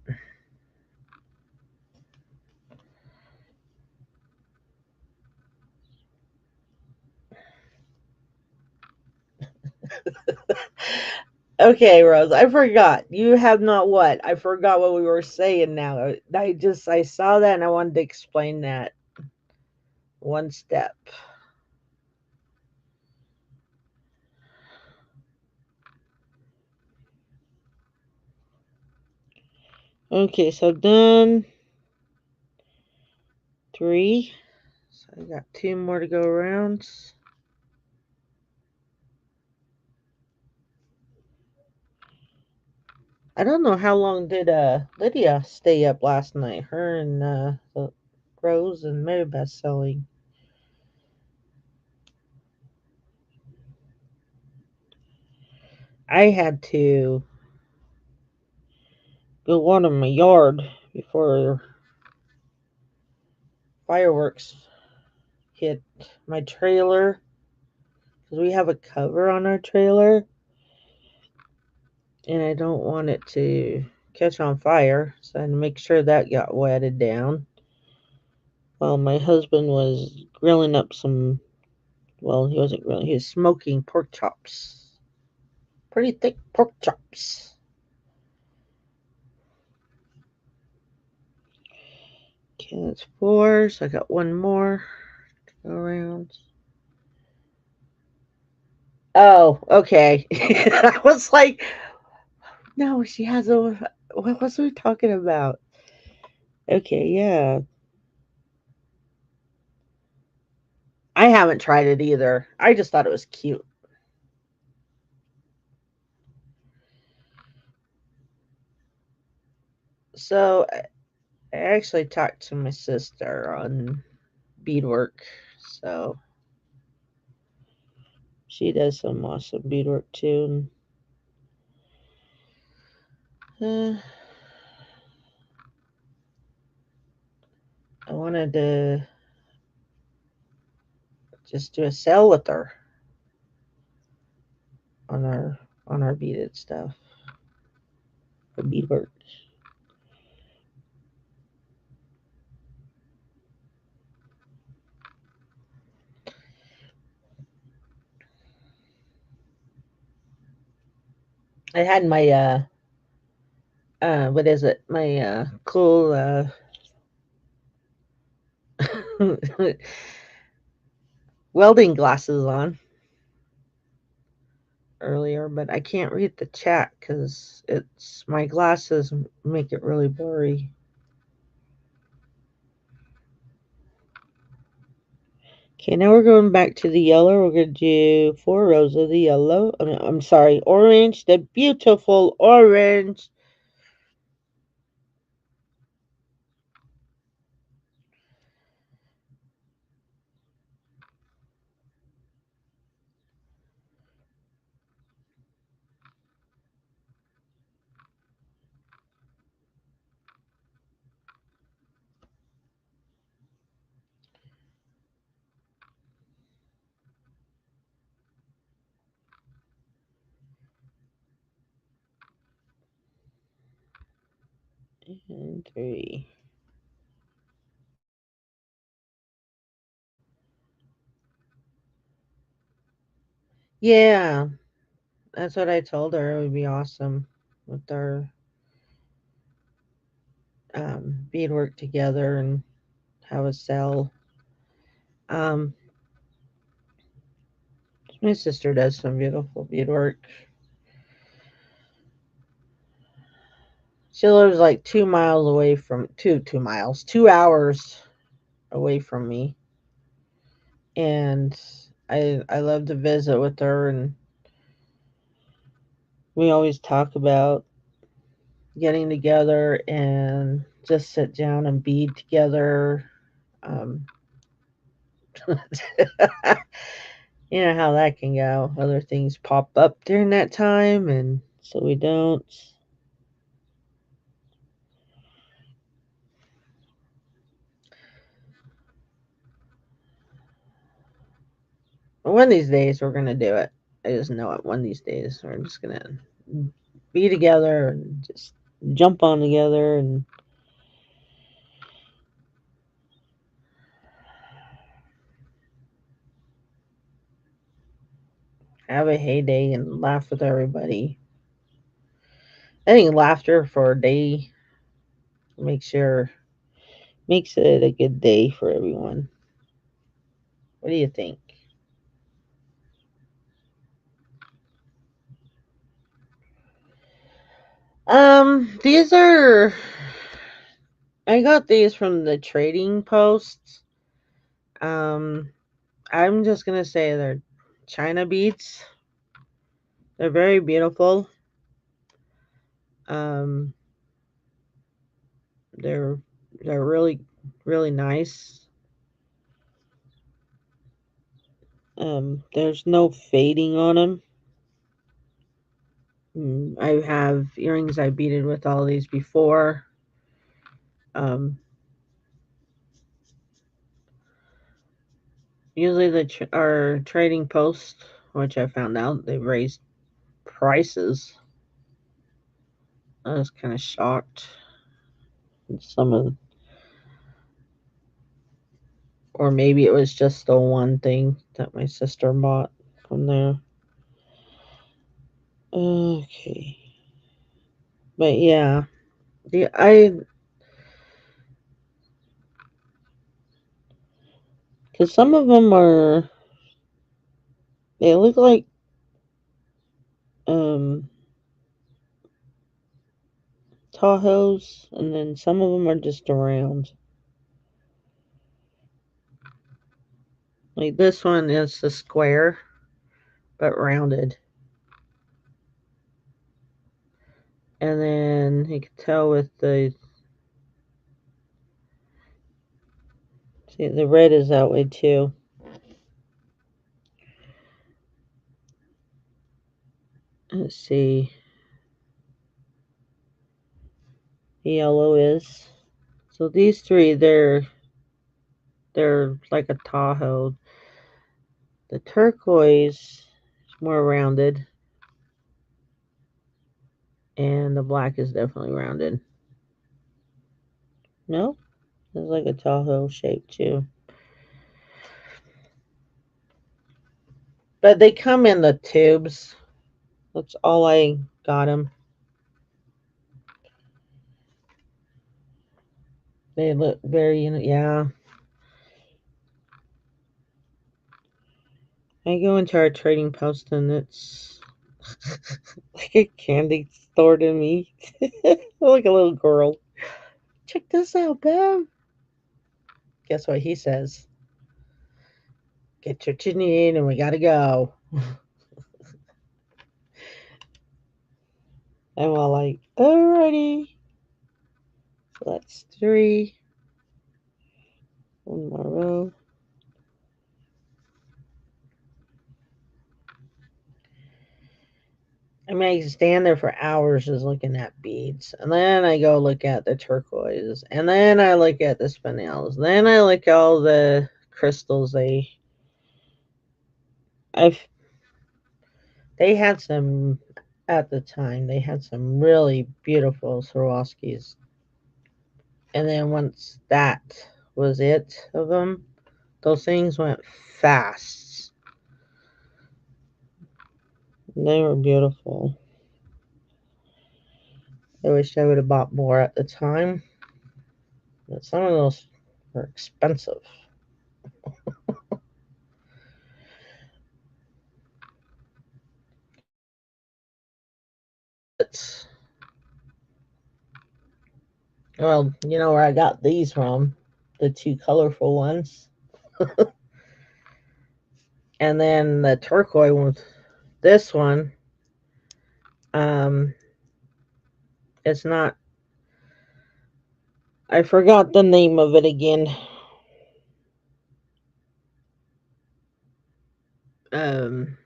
Okay, Rose, I forgot. You have not what? I forgot what we were saying now. I saw that and I wanted to explain that. One step. Okay, so done 3. So I got 2 more to go around. I don't know how long did Lydia stay up last night. Her and the Rose and Marybeth selling. I had to go water my yard before fireworks hit my trailer. Because we have a cover on our trailer. And I don't want it to catch on fire. So I had to make sure that got wetted down. While my husband was grilling up some... Well, he wasn't grilling. He was smoking pork chops. Pretty thick pork chops. Okay, that's 4. So I got 1 more to go around. Oh, okay. I was like, no, she has a... What was we talking about? Okay, yeah. I haven't tried it either. I just thought it was cute. So I actually talked to my sister on beadwork. So she does some awesome beadwork too. And, I wanted to just do a sale with her on our beaded stuff, for beadwork. I had my what is it? My cool welding glasses on earlier, but I can't read the chat because it's my glasses make it really blurry. Okay, now we're going back to the yellow. We're going to do 4 rows of the yellow. I'm sorry, orange, the beautiful orange. And 3. Yeah, that's what I told her. It would be awesome with our beadwork together and have a sell. Um, my sister does some beautiful beadwork. She lives like 2 miles away from 2 miles, 2 hours away from me, and I love to visit with her, and we always talk about getting together and just sit down and bead together. Um, you know how that can go. Other things pop up during that time, and so we don't. One of these days we're gonna do it. I just know it. One of these days we're just gonna be together and just jump on together and have a heyday and laugh with everybody. I think laughter for a day makes sure makes it a good day for everyone. What do you think? These are I got these from the trading posts. Um, I'm just gonna say they're China beads. They're very beautiful. Um, they're they're really nice. There's no fading on them. I have earrings I beaded with all these before. Um, usually our trading post, which I found out they've raised prices. I was kind of shocked. Some of, or maybe it was just the one thing that my sister bought from there. Okay, but yeah, I because some of them are they look like um Tahoes, and then some of them are just around. Like this one is a square but rounded, and then you can tell with the See, the red is that way too. Let's see. The yellow is. So these three, they're like a Tahoe. The turquoise is more rounded, and the black is definitely rounded. No, it's like a Tahoe shape too. But they come in the tubes. That's all I got them. They look very, yeah. I go into our trading post and it's like a candy store to me. Like a little girl. Check this out, Bev. Guess what he says? Get your you need and we gotta go. I'm all like, alrighty. So that's 3. One more row. I mean, I can stand there for hours just looking at beads. And then I go look at the turquoise. And then I look at the spinels. Then I look at all the crystals I've they had some at the time. They had some really beautiful Swarovskis. And then once that was it of them, those things went fast. They were beautiful. I wish I would have bought more at the time. But some of those were expensive. But, well, you know where I got these from? The 2 colorful ones. And then the turquoise one, this one, um, it's not, I forgot the name of it again. Um,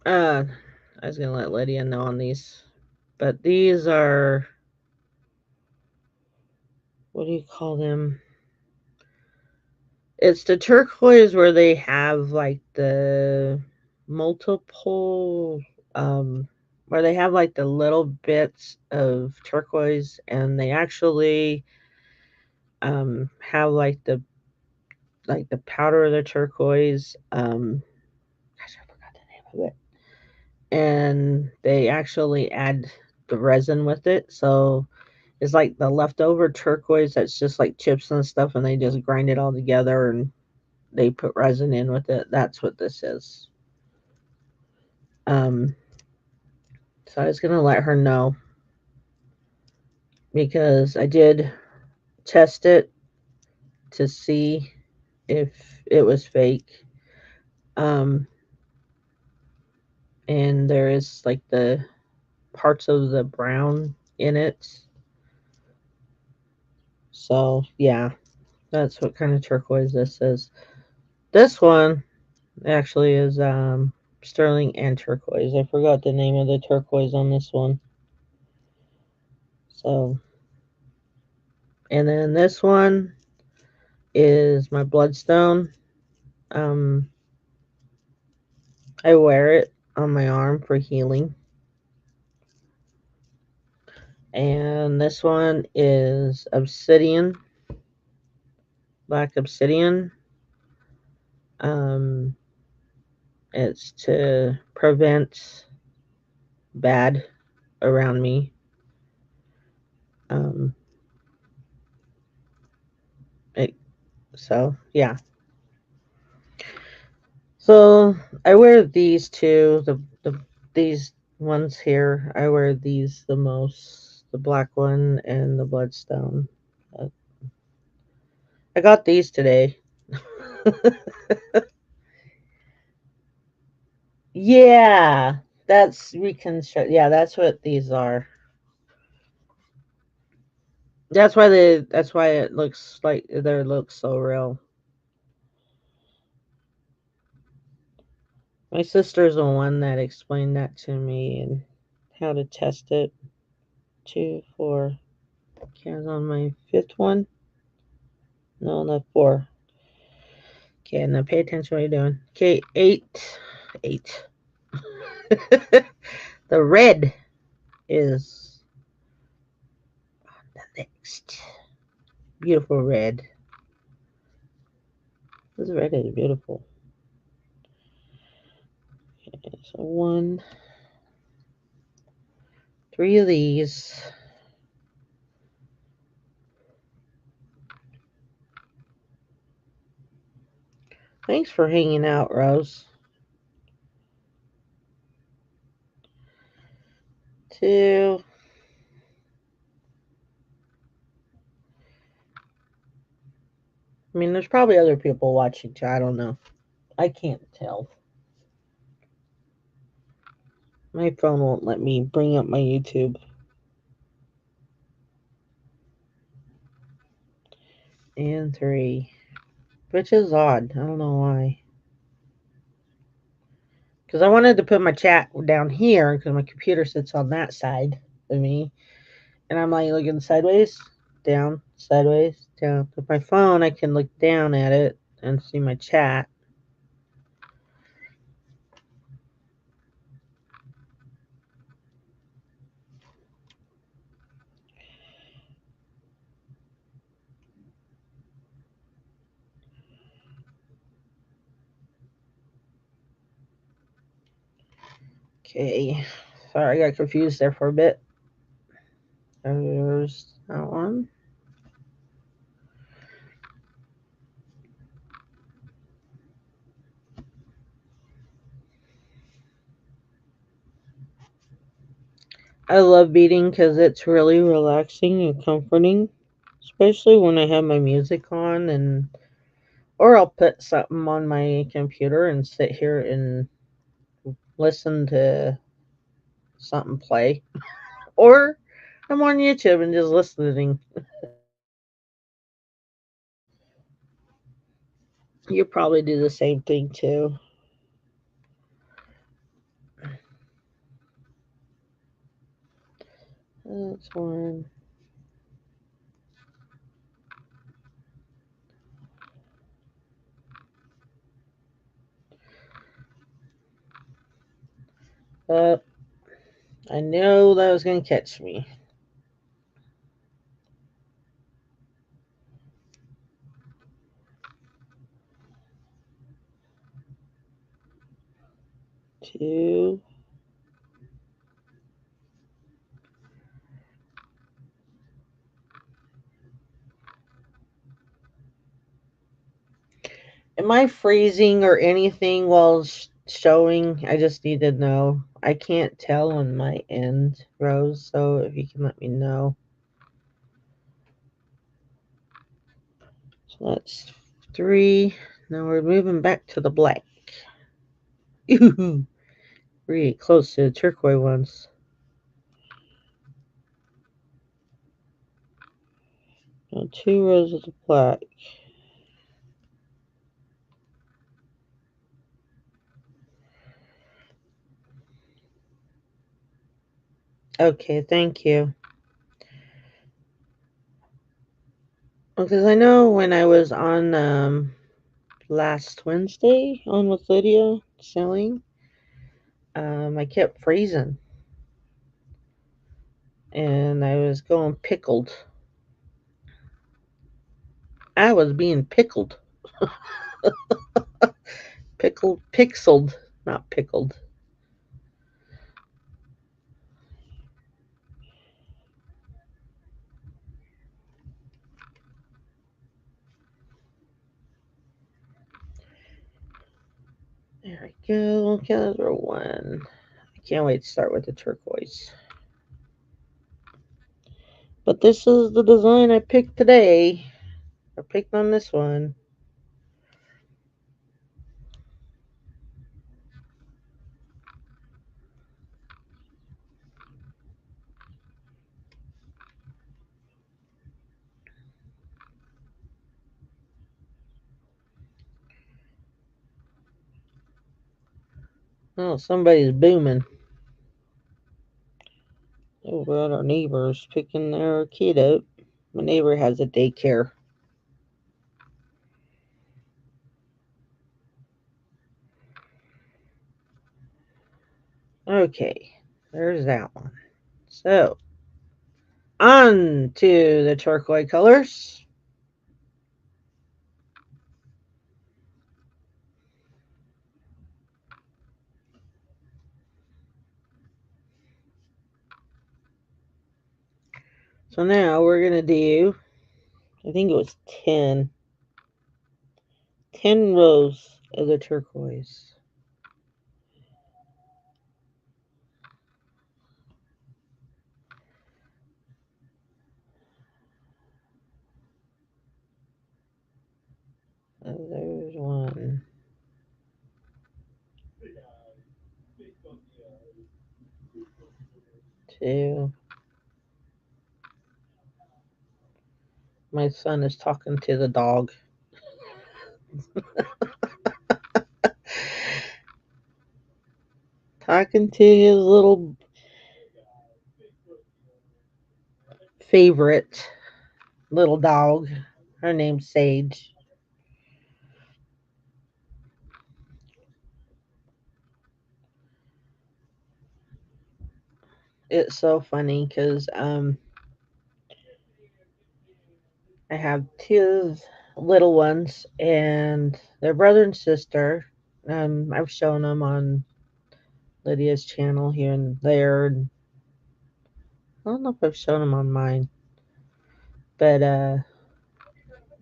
I was gonna let Lydia know on these, but these are, what do you call them? It's the turquoise where they have like the multiple, um, where they have like the little bits of turquoise, and they actually have like the powder of the turquoise. Gosh, I forgot the name of it. And they actually add the resin with it, so it's like the leftover turquoise that's just like chips and stuff, and they just grind it all together and they put resin in with it. That's what this is. Um, so I was gonna let her know because I did test it to see if it was fake. Um, and there is like the parts of the brown in it. So yeah, that's what kind of turquoise this is. This one actually is sterling and turquoise. I forgot the name of the turquoise on this one. So, and then this one is my bloodstone. Um, I wear it on my arm for healing. And this one is obsidian, black obsidian. Um, it's to prevent bad around me. Um, it, so yeah. So I wear these two. These ones here. I wear these the most. The black one and the bloodstone. Uh, I got these today. Yeah, that's reconstruct. Yeah, that's what these are. That's why it looks like there looks so real. My sister's the one that explained that to me and how to test it. 2, 4. Okay, I was on my fifth one. No, not 4. Okay, now pay attention what you're doing. Okay, 8. 8. The red is the next. Beautiful red. This red is beautiful. Okay, so 1, 3 of these. Thanks for hanging out, Rose. 2. I mean, there's probably other people watching too. I don't know. I can't tell. My phone won't let me bring up my YouTube. And 3. Which is odd. I don't know why. Because I wanted to put my chat down here because my computer sits on that side of me. And I'm like looking sideways, down, sideways, down. With my phone, I can look down at it and see my chat. Okay. Sorry, I got confused there for a bit. There's that one. I love beading because it's really relaxing and comforting, especially when I have my music on and or I'll put something on my computer and sit here and listen to something play. Or I'm on YouTube and just listening. You probably do the same thing too. That's one. Uh, I know that was going to catch me. 2. Am I freezing or anything while showing? I just need to know. I can't tell on my end, Rose, so if you can let me know. So that's 3. Now we're moving back to the black. Ooh, really close to the turquoise ones. Now 2 rows of the black. Okay, thank you. Because I know when I was on last Wednesday on with Lydia selling, I kept freezing and I was going pickled. I was being pickled. Pixeled, not pickled. There we go. Okay, that's 1. I can't wait to start with the turquoise. But this is the design I picked today. I picked on this one. Oh, somebody's booming over at our neighbors picking their kid up. My neighbor has a daycare. Okay, there's that one. So, on to the turquoise colors. So now we're going to do, I think it was 10 rows of the turquoise. So there's one, two. My son is talking to the dog. Talking to his little favorite little dog. Her name's Sage. It's so funny because I have two little ones and their brother and sister. I've shown them on Lydia's channel here and there. And I don't know if I've shown them on mine, but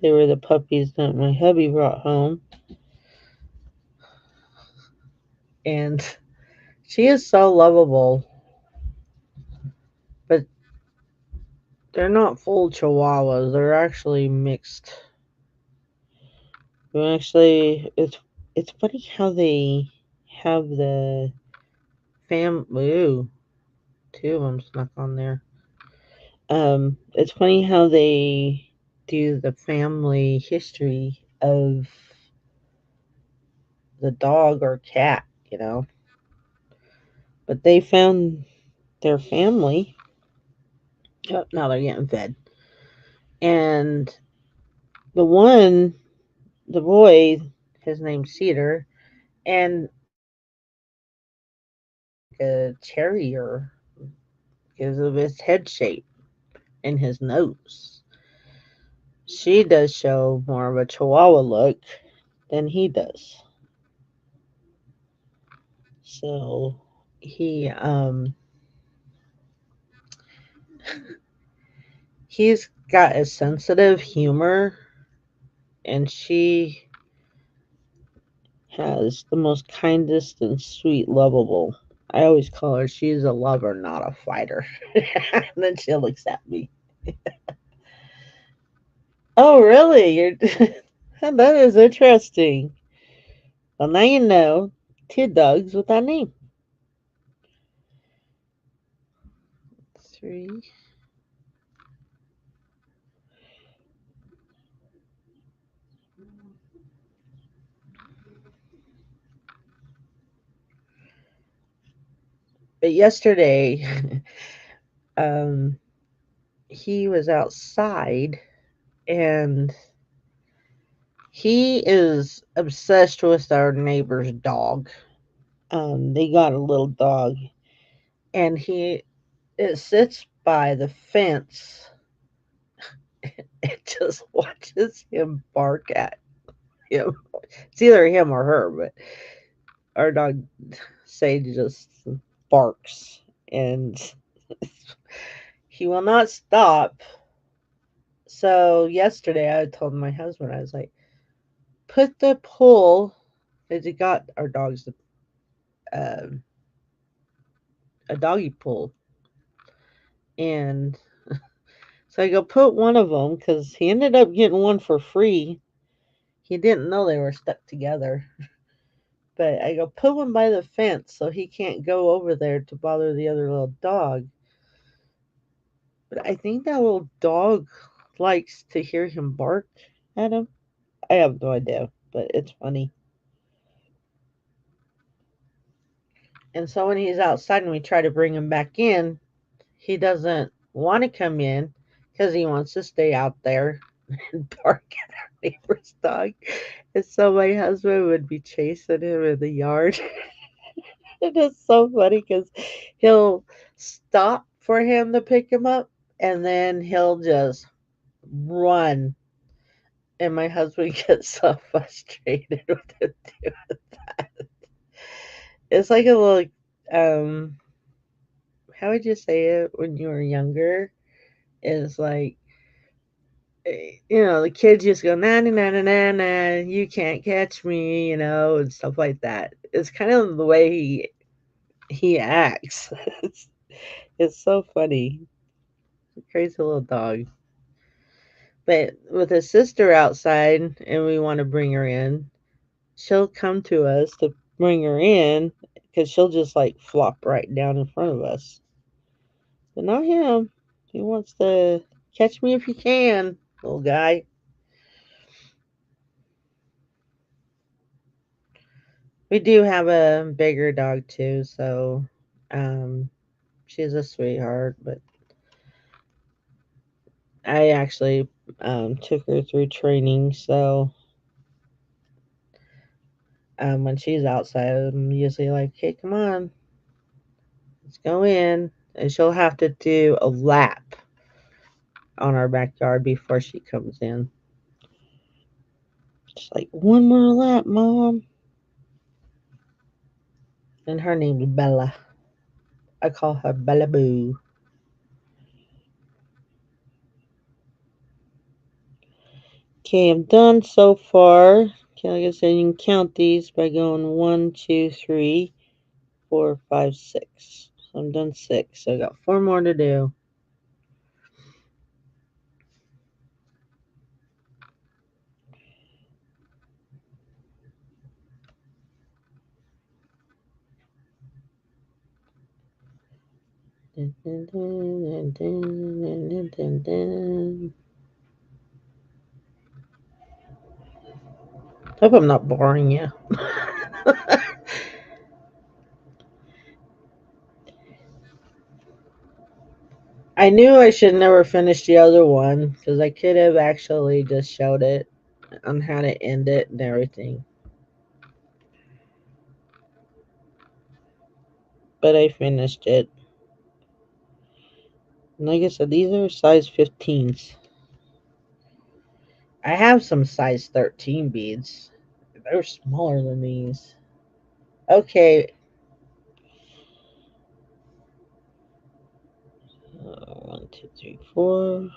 they were the puppies that my hubby brought home, and she is so lovable. But they're not full Chihuahuas. They're actually mixed. Actually, it's funny how they have the Ooh, two of them snuck on there. It's funny how they do the family history of the dog or cat, you know. But they found their family. Oh, now they're getting fed. And the one, the boy, his name's Cedar, and a terrier because of his head shape and his nose. She does show more of a Chihuahua look than he does. So he's got a sensitive humor, and she has the most kindest and sweet lovable. I always call her she's a lover, not a fighter. And then she looks at me. Oh, really? You're that is interesting. Well, now you know two dogs with that name. Three. But yesterday, um, he was outside and he is obsessed with our neighbor's dog. They got a little dog, and it sits by the fence and just watches him bark at him. It's either him or her, but our dog Sage just barks, and he will not stop. So yesterday, I told my husband, I was like, put the pull. Because he got our dogs um, a doggy pull, and so I go put one of them because he ended up getting one for free. He didn't know they were stuck together. But I go put one by the fence so he can't go over there to bother the other little dog. But I think that little dog likes to hear him bark at him. I have no idea, but it's funny. And so when he's outside and we try to bring him back in, he doesn't want to come in because he wants to stay out there and bark at our neighbor's dog. And so my husband would be chasing him in the yard. It is so funny because he'll stop for him to pick him up and then he'll just run. And my husband gets so frustrated with him doing that. It's like a little, um, how would you say it when you were younger? It's like, the kids just go, na na na na na na, you can't catch me, and stuff like that. It's kind of the way he acts. It's, it's so funny. Crazy little dog. But with his sister outside and we want to bring her in, she'll come to us to bring her in because she'll just like flop right down in front of us. But not him. He wants to catch me if you can, little guy. We do have a bigger dog too, so um, she's a sweetheart. But I actually took her through training, so when she's outside, I'm usually like, "Hey, come on, let's go in," and she'll have to do a lap on our backyard before she comes in. She's like, "One more lap, Mom," and her name's Bella. I call her Bella Boo. Okay, I'm done so far. Okay, like I said, you can count these by going 1, 2, 3, 4, 5, 6. So I'm done 6. So I got 4 more to do. Dun, dun, dun, dun, dun, dun, dun. Hope I'm not boring you. I knew I should never finish the other one because I could have actually just showed it on how to end it and everything. But I finished it. And like I said, these are size 15s. I have some size 13 beads. They're smaller than these. Okay. 1, 2, 3, 4.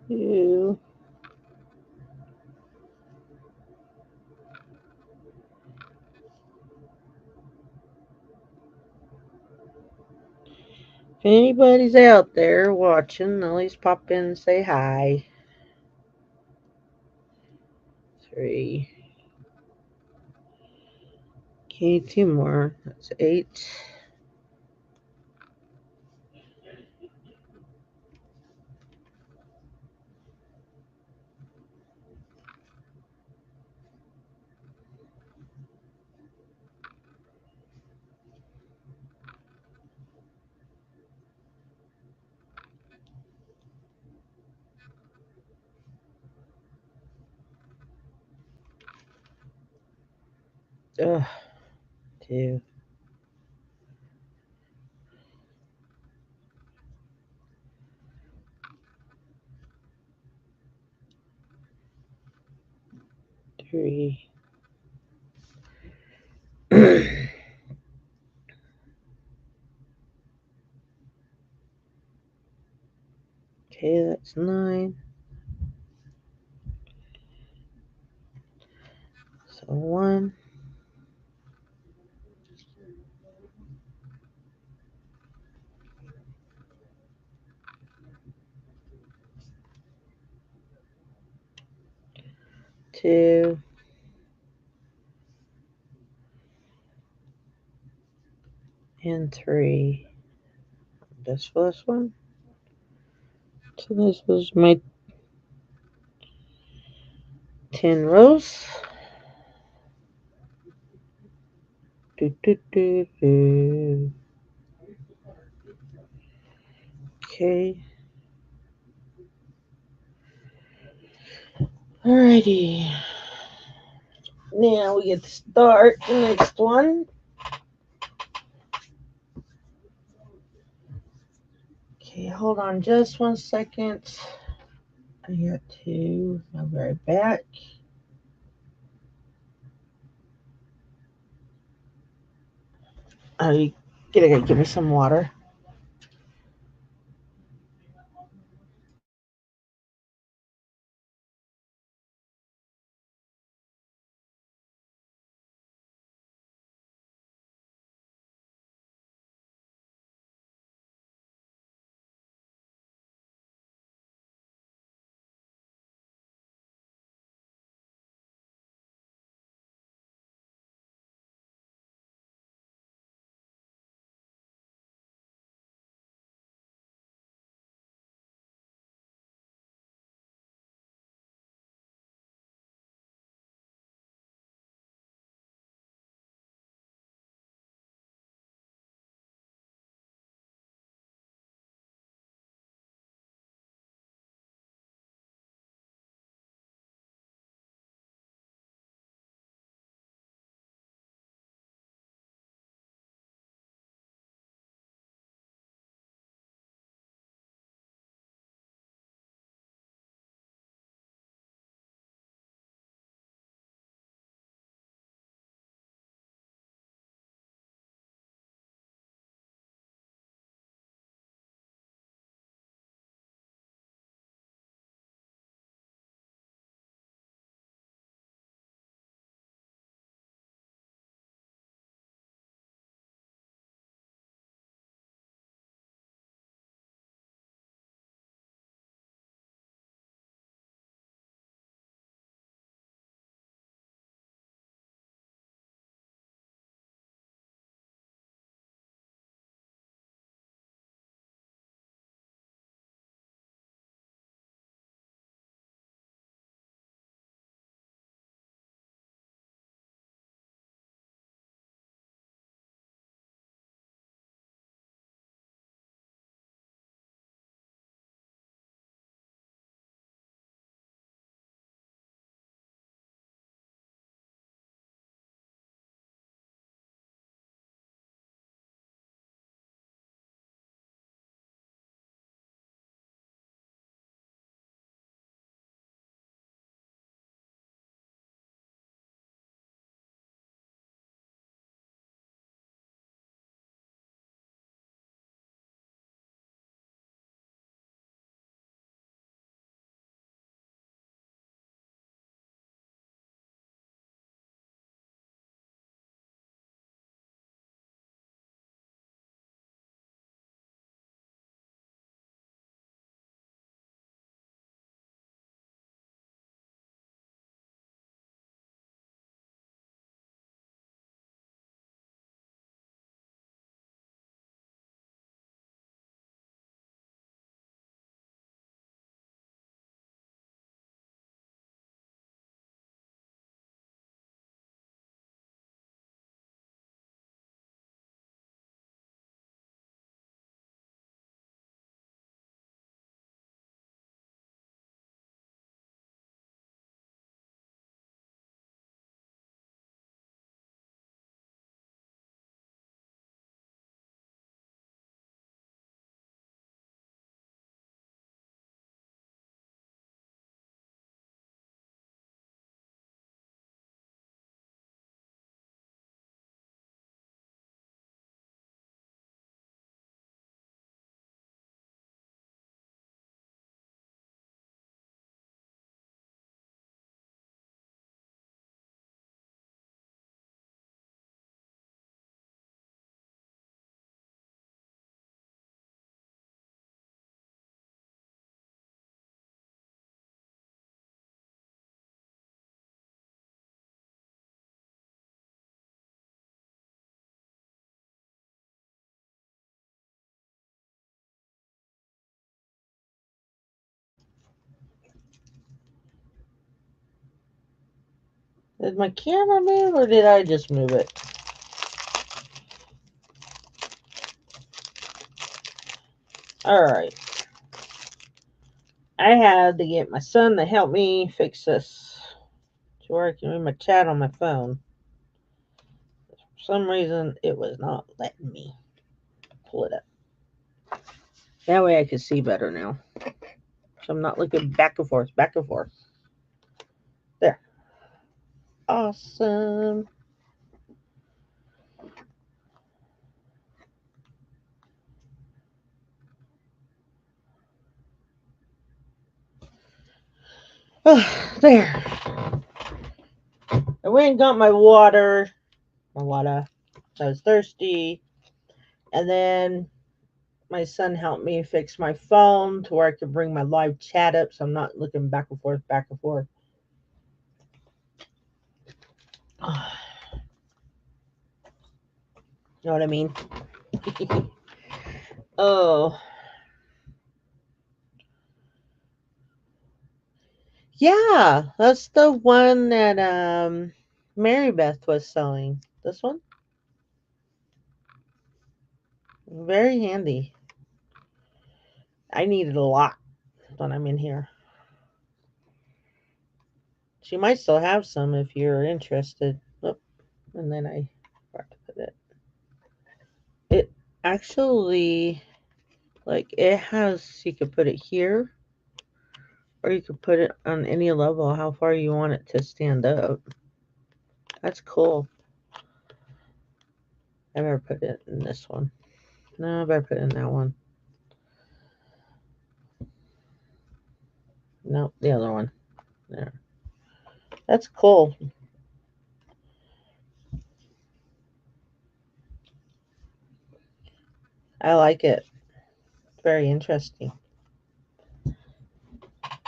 Two. If anybody's out there watching, at least pop in and say hi. 3. Okay, 2 more. That's 8. Ugh, 2. 3. Okay, that's 9. So 1. 2 and 3. This first one. So this was my 10 rows. Do, do, do, do. Okay. Alrighty. Now we get to start the next one. Okay, hold on just 1 second. I got to. I'll be right back. I gotta give me some water. Did my camera move or did I just move it? Alright. I had to get my son to help me fix this to where I can read my chat on my phone. For some reason, it was not letting me pull it up. That way I can see better now. So I'm not looking back and forth, back and forth. There. Awesome. Oh, there. I went and got my water. I was thirsty. And then my son helped me fix my phone to where I could bring my live chat up so I'm not looking back and forth, back and forth. You know what I mean? Oh. Yeah, that's the one that Mary Beth was selling. This one? Very handy. I need it a lot when I'm in here. She might still have some if you're interested. Oh, and then I forgot to put it. It actually, like, it has, you could put it here, or you could put it on any level, how far you want it to stand up. That's cool. I better put it in this one. No, I better put it in that one. No, the other one. There. That's cool. I like it. Very interesting.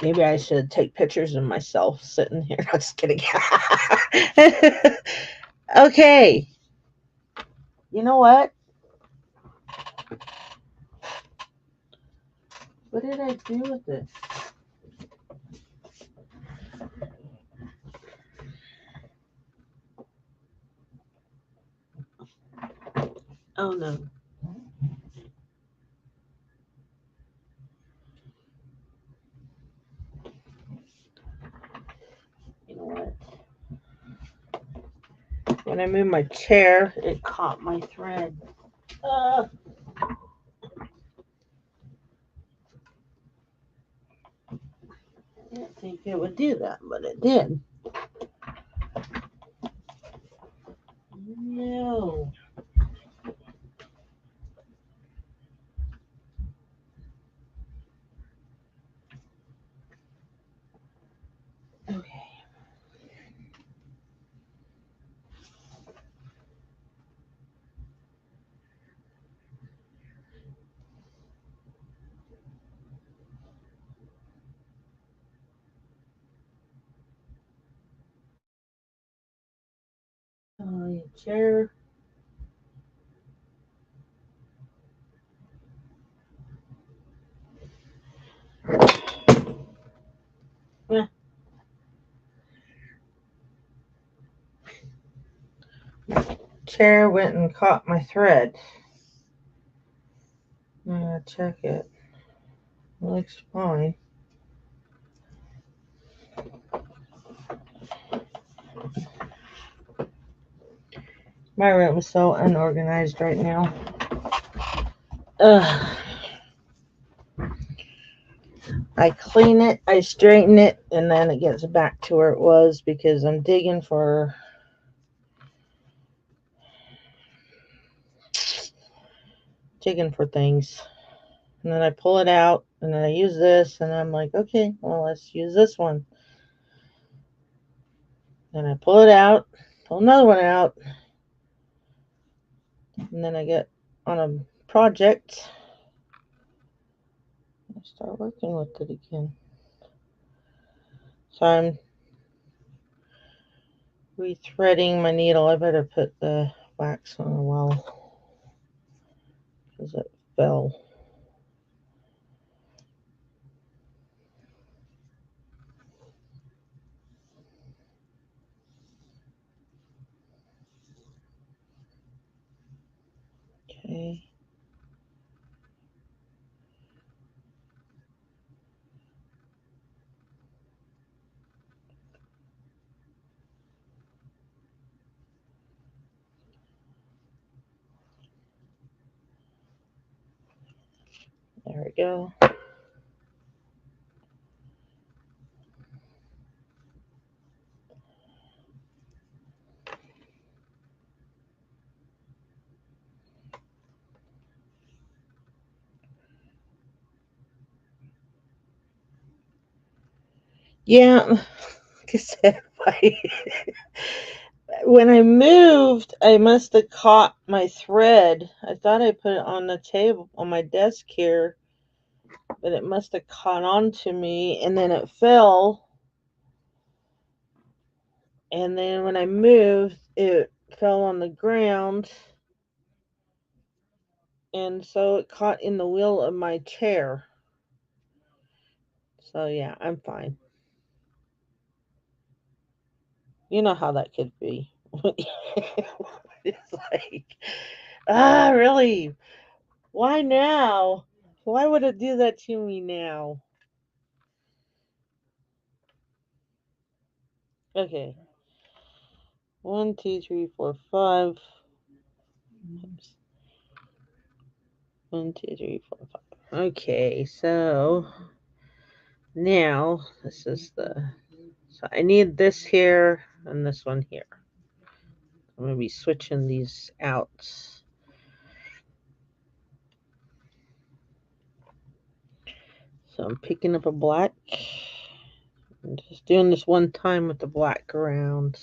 Maybe I should take pictures of myself sitting here. I'm just kidding. Okay. You know what? What did I do with it? Oh no. You know what? When I moved my chair, it caught my thread. I didn't think it would do that, but it did. No. Okay. Chair. Yeah. Chair went and caught my thread. I'm gonna check it. It looks fine. My room is so unorganized right now. Ugh. I clean it, I straighten it, and then it gets back to where it was because I'm digging for things. And then I pull it out, and then I use this, and I'm like, okay, well, let's use this one. Then I pull it out, pull another one out, and then I get on a project. I start working with it again. So I'm rethreading my needle. I better put the wax on a while because it fell. Okay. There we go. Yeah, like I said, when I moved, I must have caught my thread. I thought I put it on the table on my desk here, but it must have caught on to me and then it fell. And then when I moved, it fell on the ground. And so it caught in the wheel of my chair. So yeah, I'm fine. You know how that could be. It's like, really? Why now? Why would it do that to me now? Okay. 1, 2, 3, 4, 5. Oops. 1, 2, 3, 4, 5. Okay, so now this is the. So I need this here and this one here. I'm going to be switching these out. So I'm picking up a black. I'm just doing this one time with the black around.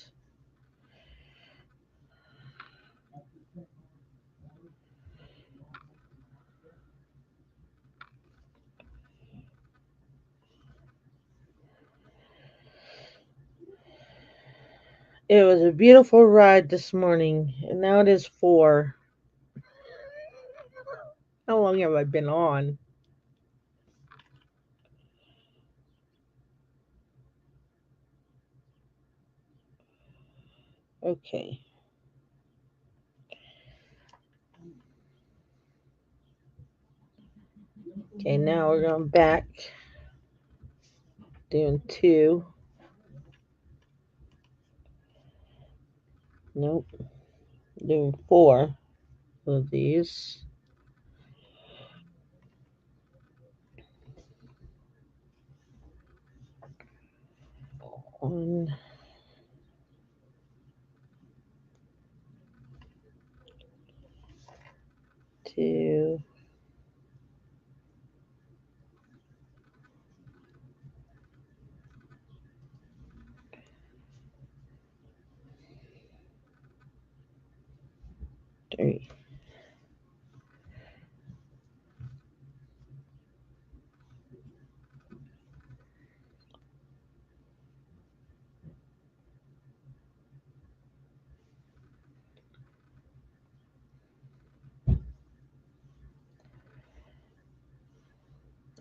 It was a beautiful ride this morning, and now it is 4. How long have I been on? Okay. Okay, now we're going back. Doing 2. Nope. Doing 4 of these. 1, 2, 3.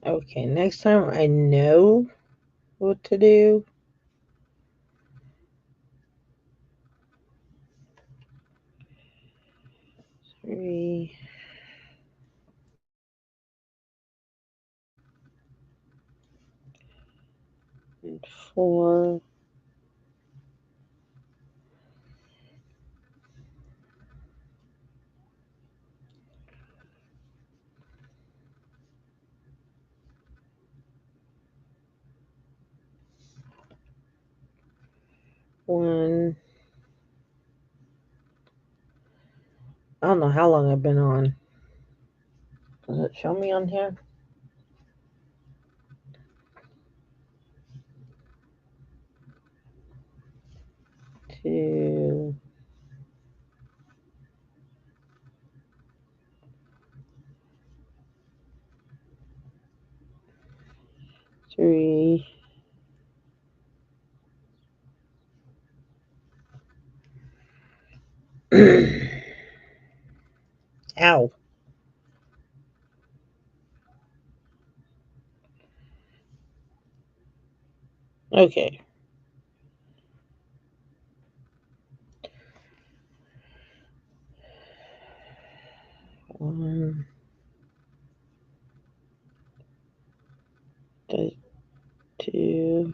Okay, next time I know what to do. 3 and 4. 1. I don't know how long I've been on. Does it show me on here? 2, 3. Ow. Okay. 1, 2,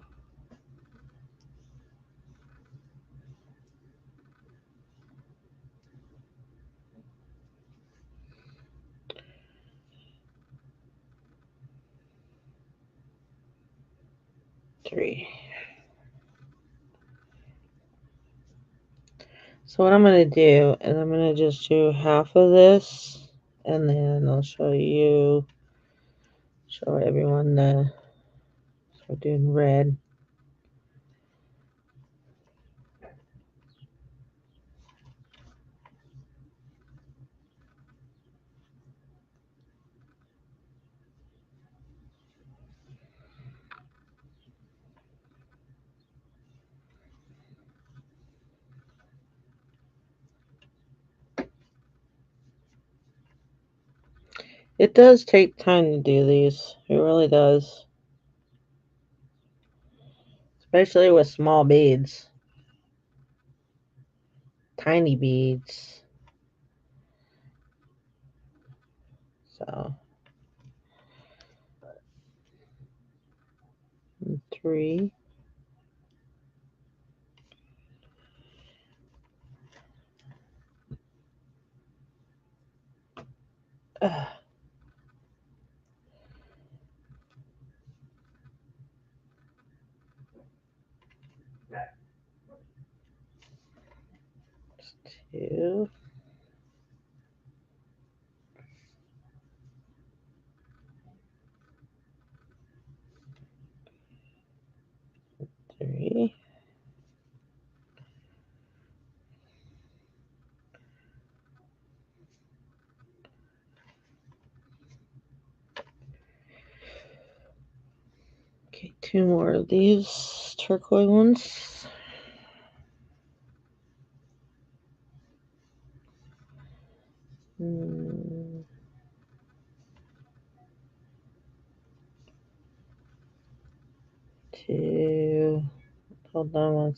3. So what I'm going to do is I'm going to just do half of this, and then I'll show everyone the, so we're doing red. It does take time to do these. It really does. Especially with small beads. Tiny beads. So 3. Uh, 2. 3. Okay, 2 more of these turquoise ones. Two. Hold on one.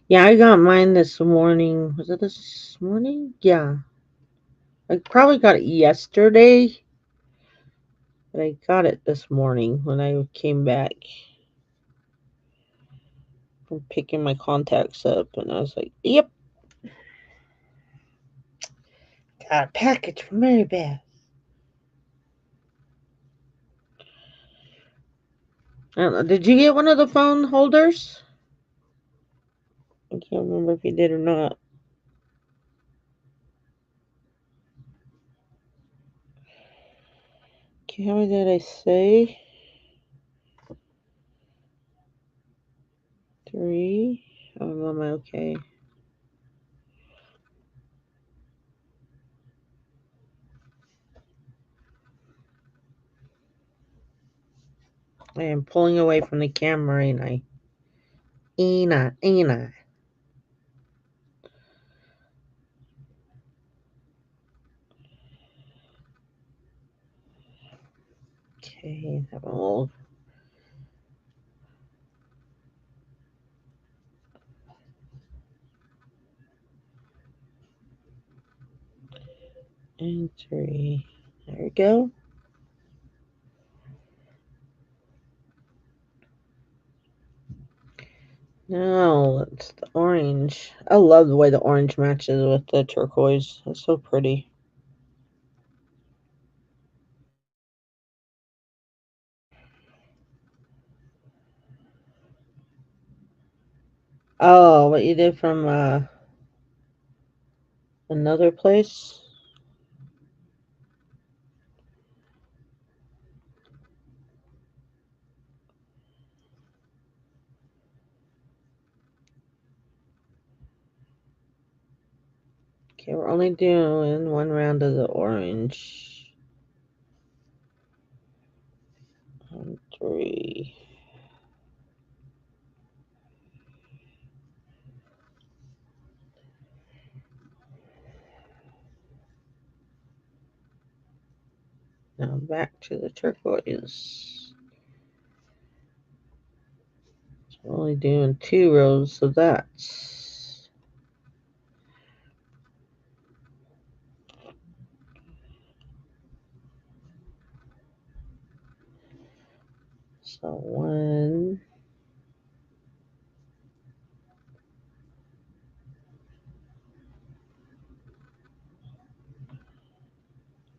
Yeah, I got mine this morning. Was it this morning? Yeah. I probably got it yesterday, but I got it this morning when I came back from picking my contacts up, and I was like, yep. Got a package from Mary Beth. I don't know. Did you get one of the phone holders? I can't remember if you did or not. Okay, how many did I say? 3. Oh, am I okay? I am pulling away from the camera, ain't I? Ain't I? Okay, have a little. And 3. There we go. Now it's the orange. I love the way the orange matches with the turquoise. It's so pretty. Oh, what you did from another place? Okay, we're only doing 1 round of the orange. 1, 3. Now back to the turquoise. only doing 2 rows, so that's so 1,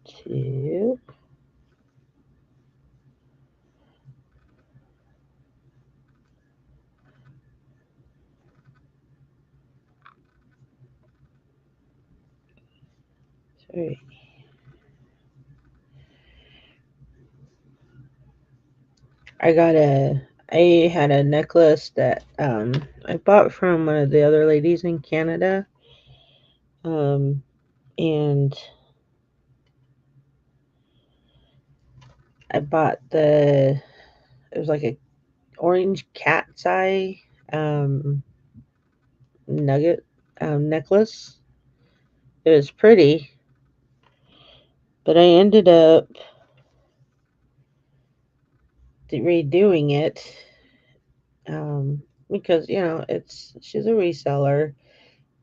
2, 3. I had a necklace that I bought from one of the other ladies in Canada. And I bought it was like a orange cat's eye nugget necklace. It was pretty, but I ended up redoing it because she's a reseller,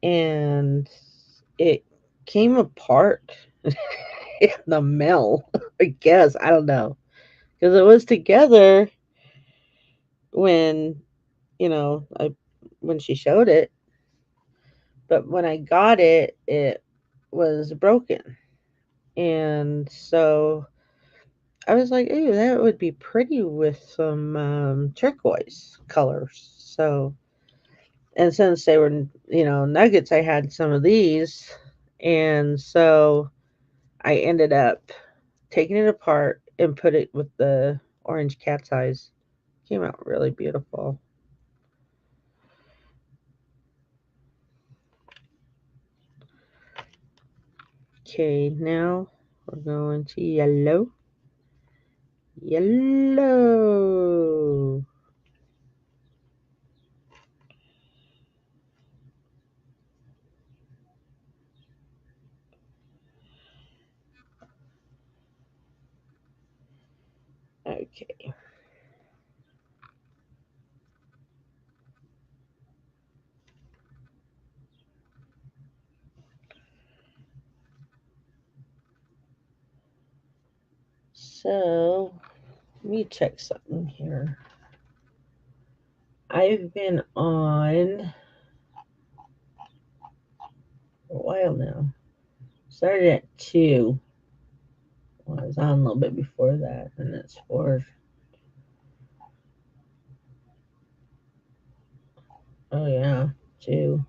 and it came apart in the mail. I guess I don't know because it was together when I when she showed it, but when I got it, it was broken, and so I was like, "Ooh, that would be pretty with some turquoise colors." So, and since they were, nuggets, I had some of these, and so I ended up taking it apart and put it with the orange cat's eyes. Came out really beautiful. Okay, now we're going to yellow. Yellow. Okay. So, let me check something here. I've been on for a while now. Started at 2. Well, I was on a little bit before that, and it's 4. Oh, yeah, 2.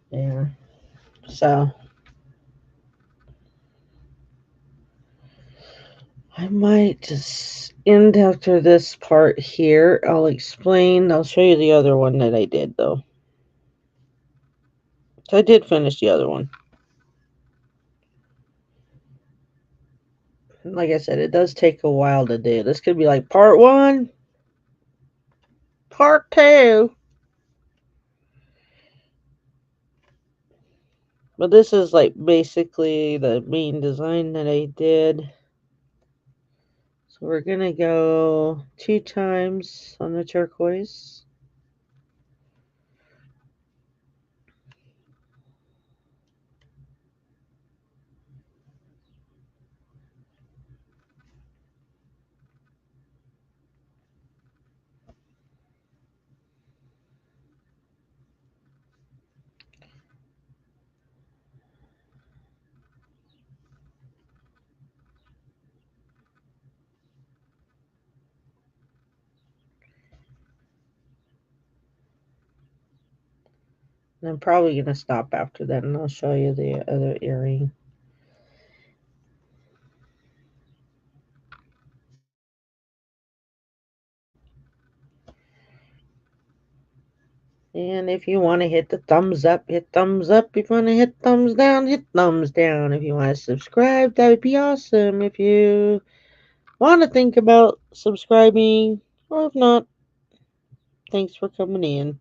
Yeah. So, I might just end after this part here. I'll show you the other one that I did, though. So I did finish the other one. Like I said, it does take a while to do. This could be like part 1, part 2. But this is like basically the main design that I did. So we're going to go 2 times on the turquoise. And I'm probably going to stop after that, and I'll show you the other earring. And if you want to hit the thumbs up, hit thumbs up. If you want to hit thumbs down, hit thumbs down. If you want to subscribe, that would be awesome. If you want to think about subscribing, or if not, thanks for coming in.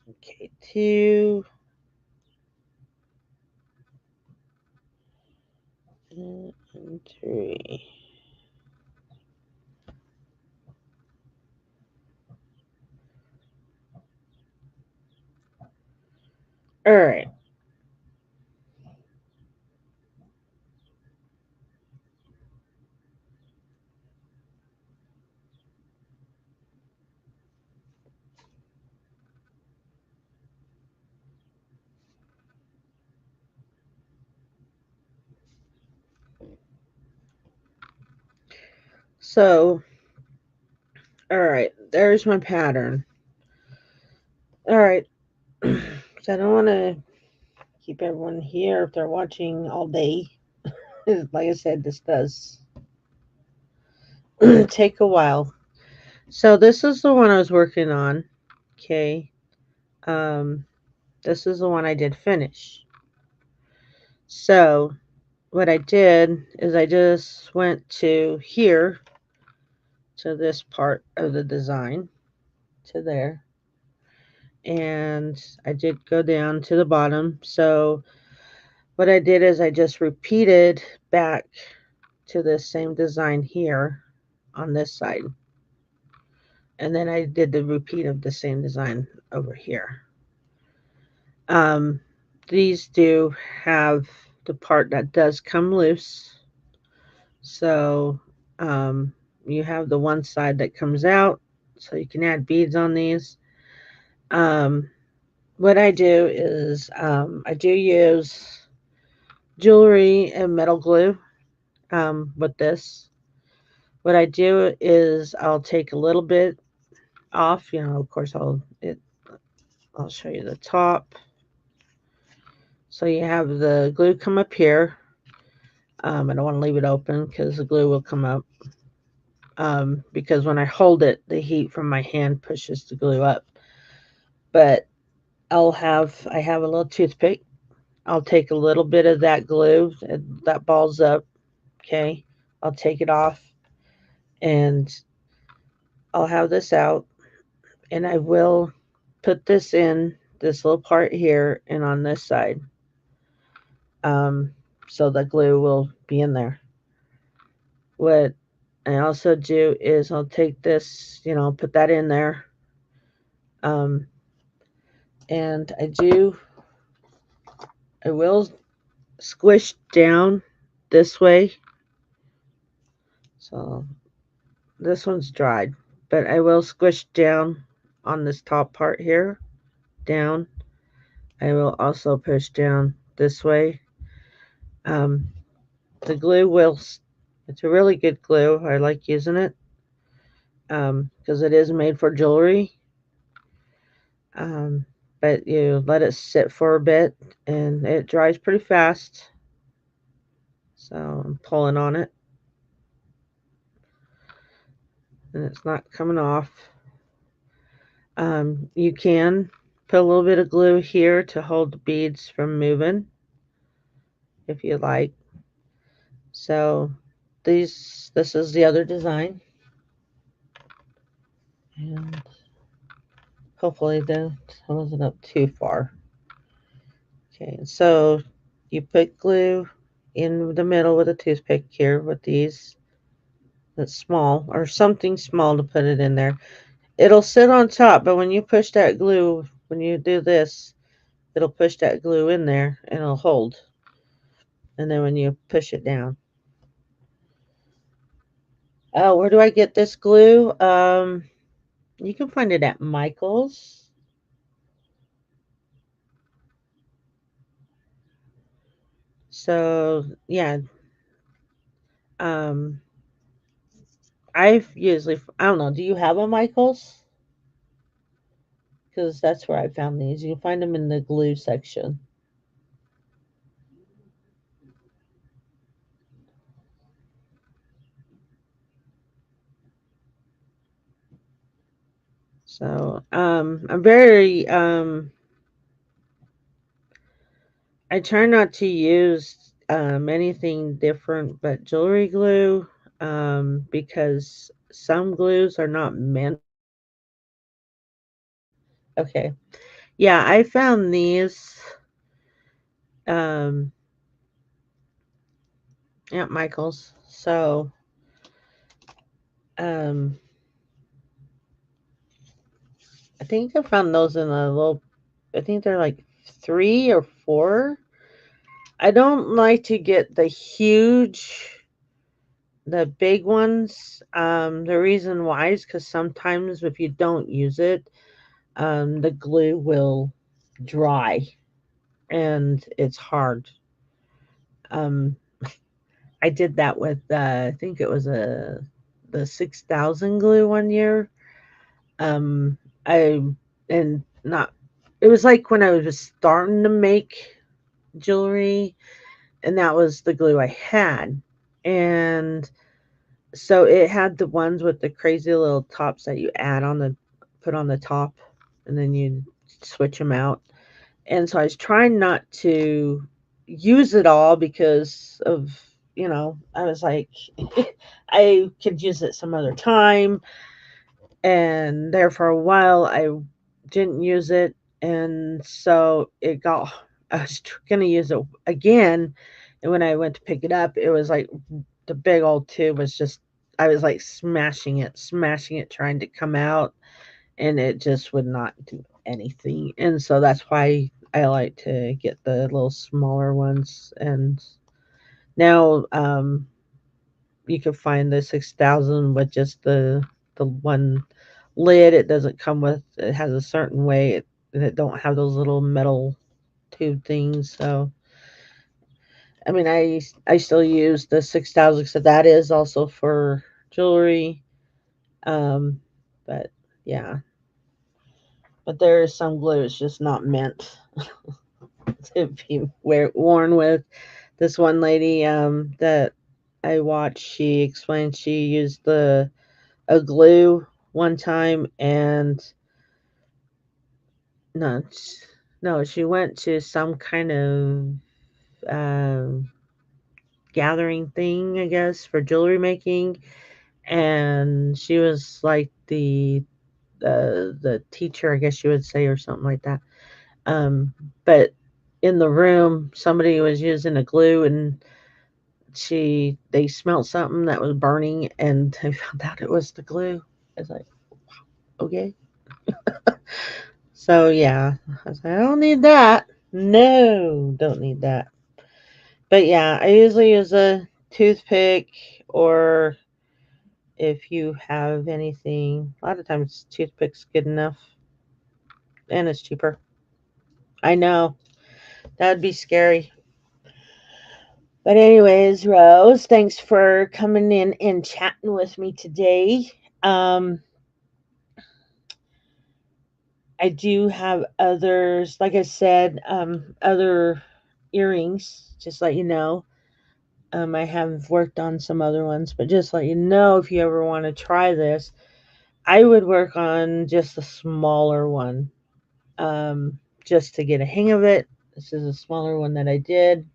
Okay. Okay, 2 and 3. All right. So, all right, there's my pattern. All right. So I don't want to keep everyone here if they're watching all day. Like I said, this does take a while. So this is the one I was working on. Okay. Um, this is the one I did finish. So what I did is I just went to here, to this part of the design, to there, and I did go down to the bottom. So what I did is I just repeated back to the same design here on this side, and then I did the repeat of the same design over here. These do have the part that does come loose. So you have the one side that comes out, so you can add beads on these. Um, what I do is I do use jewelry and metal glue with this. What I do is I'll take a little bit off. Of course, I'll show you the top. So you have the glue come up here. I don't want to leave it open because the glue will come up. Because when I hold it, the heat from my hand pushes the glue up. But I have a little toothpick. I'll take a little bit of that glue that balls up. Okay. I'll take it off and I'll have this out and I will put this in this little part here and on this side. So the glue will be in there. What I also do is I'll take this, put that in there. Um, and I will squish down this way. So this one's dried, but I will squish down on this top part here, down. I will also push down this way. Um, the glue it's a really good glue. I like using it because it is made for jewelry. Um, but you let it sit for a bit and it dries pretty fast. So I'm pulling on it and it's not coming off. You can put a little bit of glue here to hold the beads from moving if you like. So this is the other design. And hopefully that wasn't up too far. Okay, so you put glue in the middle with a toothpick here with these. That's small or something small to put it in there. It'll sit on top, but when you push that glue, when you do this, it'll push that glue in there and it'll hold. And then when you push it down. Oh, where do I get this glue? You can find it at Michael's. So yeah, um, I don't know. Do you have a Michael's? Because that's where I found these. You can find them in the glue section. So I'm very I try not to use anything different but jewelry glue because some glues are not meant. Okay. Yeah, I found these um, at Michael's. So um, I think I found those in a little. I think they're like 3 or 4. I don't like to get the big ones. The reason why is because sometimes if you don't use it, the glue will dry and it's hard. Um, I did that with I think it was the 6,000 glue one year. Um, I and not it was like when I was just starting to make jewelry, and that was the glue I had. And so it had the ones with the crazy little tops that you put on the top, and then you switch them out. And so I was trying not to use it all because of, I was like, I could use it some other time. And there for a while, I didn't use it. And so I was going to use it again. And when I went to pick it up, it was like the big old tube was just, I was like smashing it, trying to come out, and it just would not do anything. And so that's why I like to get the little smaller ones. And now you can find the 6,000 with just the one lid. It doesn't come with. It has a certain way. It don't have those little metal tube things. So I mean, I still use the 6,000. So that is also for jewelry. Um, but yeah, but there is some glue. It's just not meant to be worn with. This one lady that I watched, she explained she used the a glue one time, and no, no, she went to some kind of um, gathering thing, I guess, for jewelry making, and she was like the teacher, I guess you would say, or something like that. Um, but in the room, somebody was using a glue, and they smelled something that was burning, and they found out it was the glue. It's like, okay. So yeah, I was like, I don't need that. No, don't need that. But yeah, I usually use a toothpick, or if you have anything, a lot of times toothpick's good enough, and it's cheaper. I know, that'd be scary. But anyways, Rose, thanks for coming in and chatting with me today. Um, I do have others, like I said, other earrings, just let you know. I have worked on some other ones, but just let you know if you ever want to try this, I would work on just a smaller one, just to get a hang of it. This is a smaller one that I did.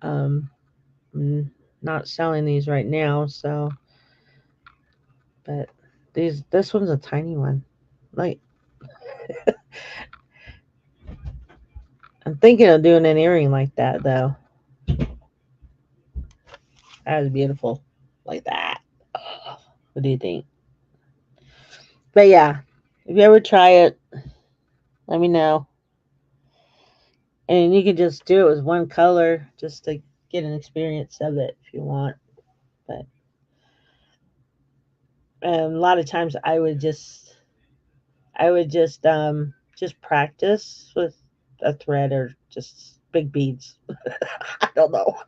Um, I'm not selling these right now, so, but this one's a tiny one. Like, I'm thinking of doing an earring like that though. That is beautiful, like that. Oh, what do you think? But yeah, if you ever try it, let me know. And you can just do it with one color just to get an experience of it if you want. But a lot of times I would just practice with a thread or just big beads. I don't know.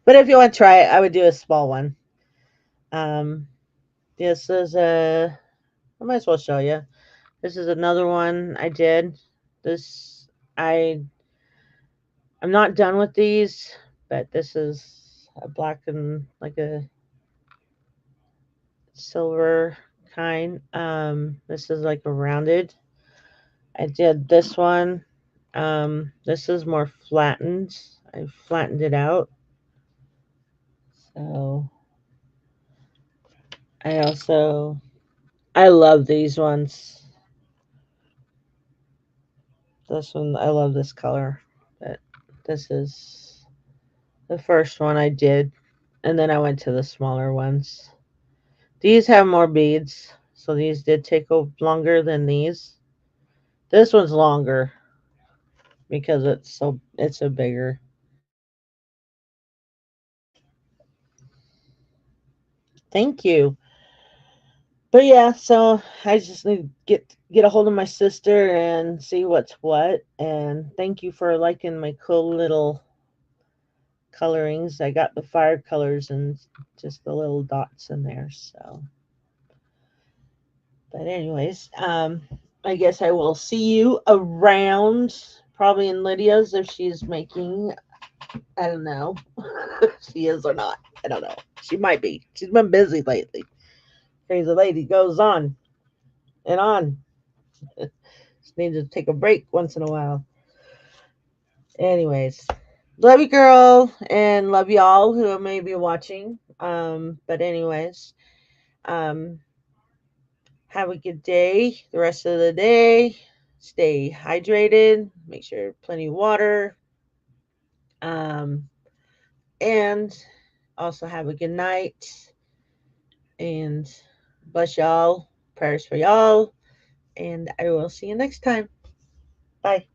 But if you want to try it, I would do a small one. Um, this is I might as well show you. This is another one I did. This I I'm not done with these, but this is a black and like a silver kind. This is like a rounded. I did this one. This is more flattened. I flattened it out. So I love these ones. This one, I love this color. But this is the first one I did. And then I went to the smaller ones. These have more beads. So these did take longer than these. This one's longer because it's a bigger. Thank you. But yeah, so I just need to get a hold of my sister and see what's what. And thank you for liking my cool little colorings. I got the fire colors and just the little dots in there. So, but anyways, I guess I will see you around, probably in Lydia's if she's making. I don't know, if she is or not. I don't know. She might be. She's been busy lately. Crazy lady goes on and on. She needs to take a break once in a while. Anyways, love you, girl, and love y'all who may be watching. But anyways, um, have a good day. The rest of the day, stay hydrated. Make sure plenty of water. Um, and also have a good night. And bless y'all. Prayers for y'all. And I will see you next time. Bye.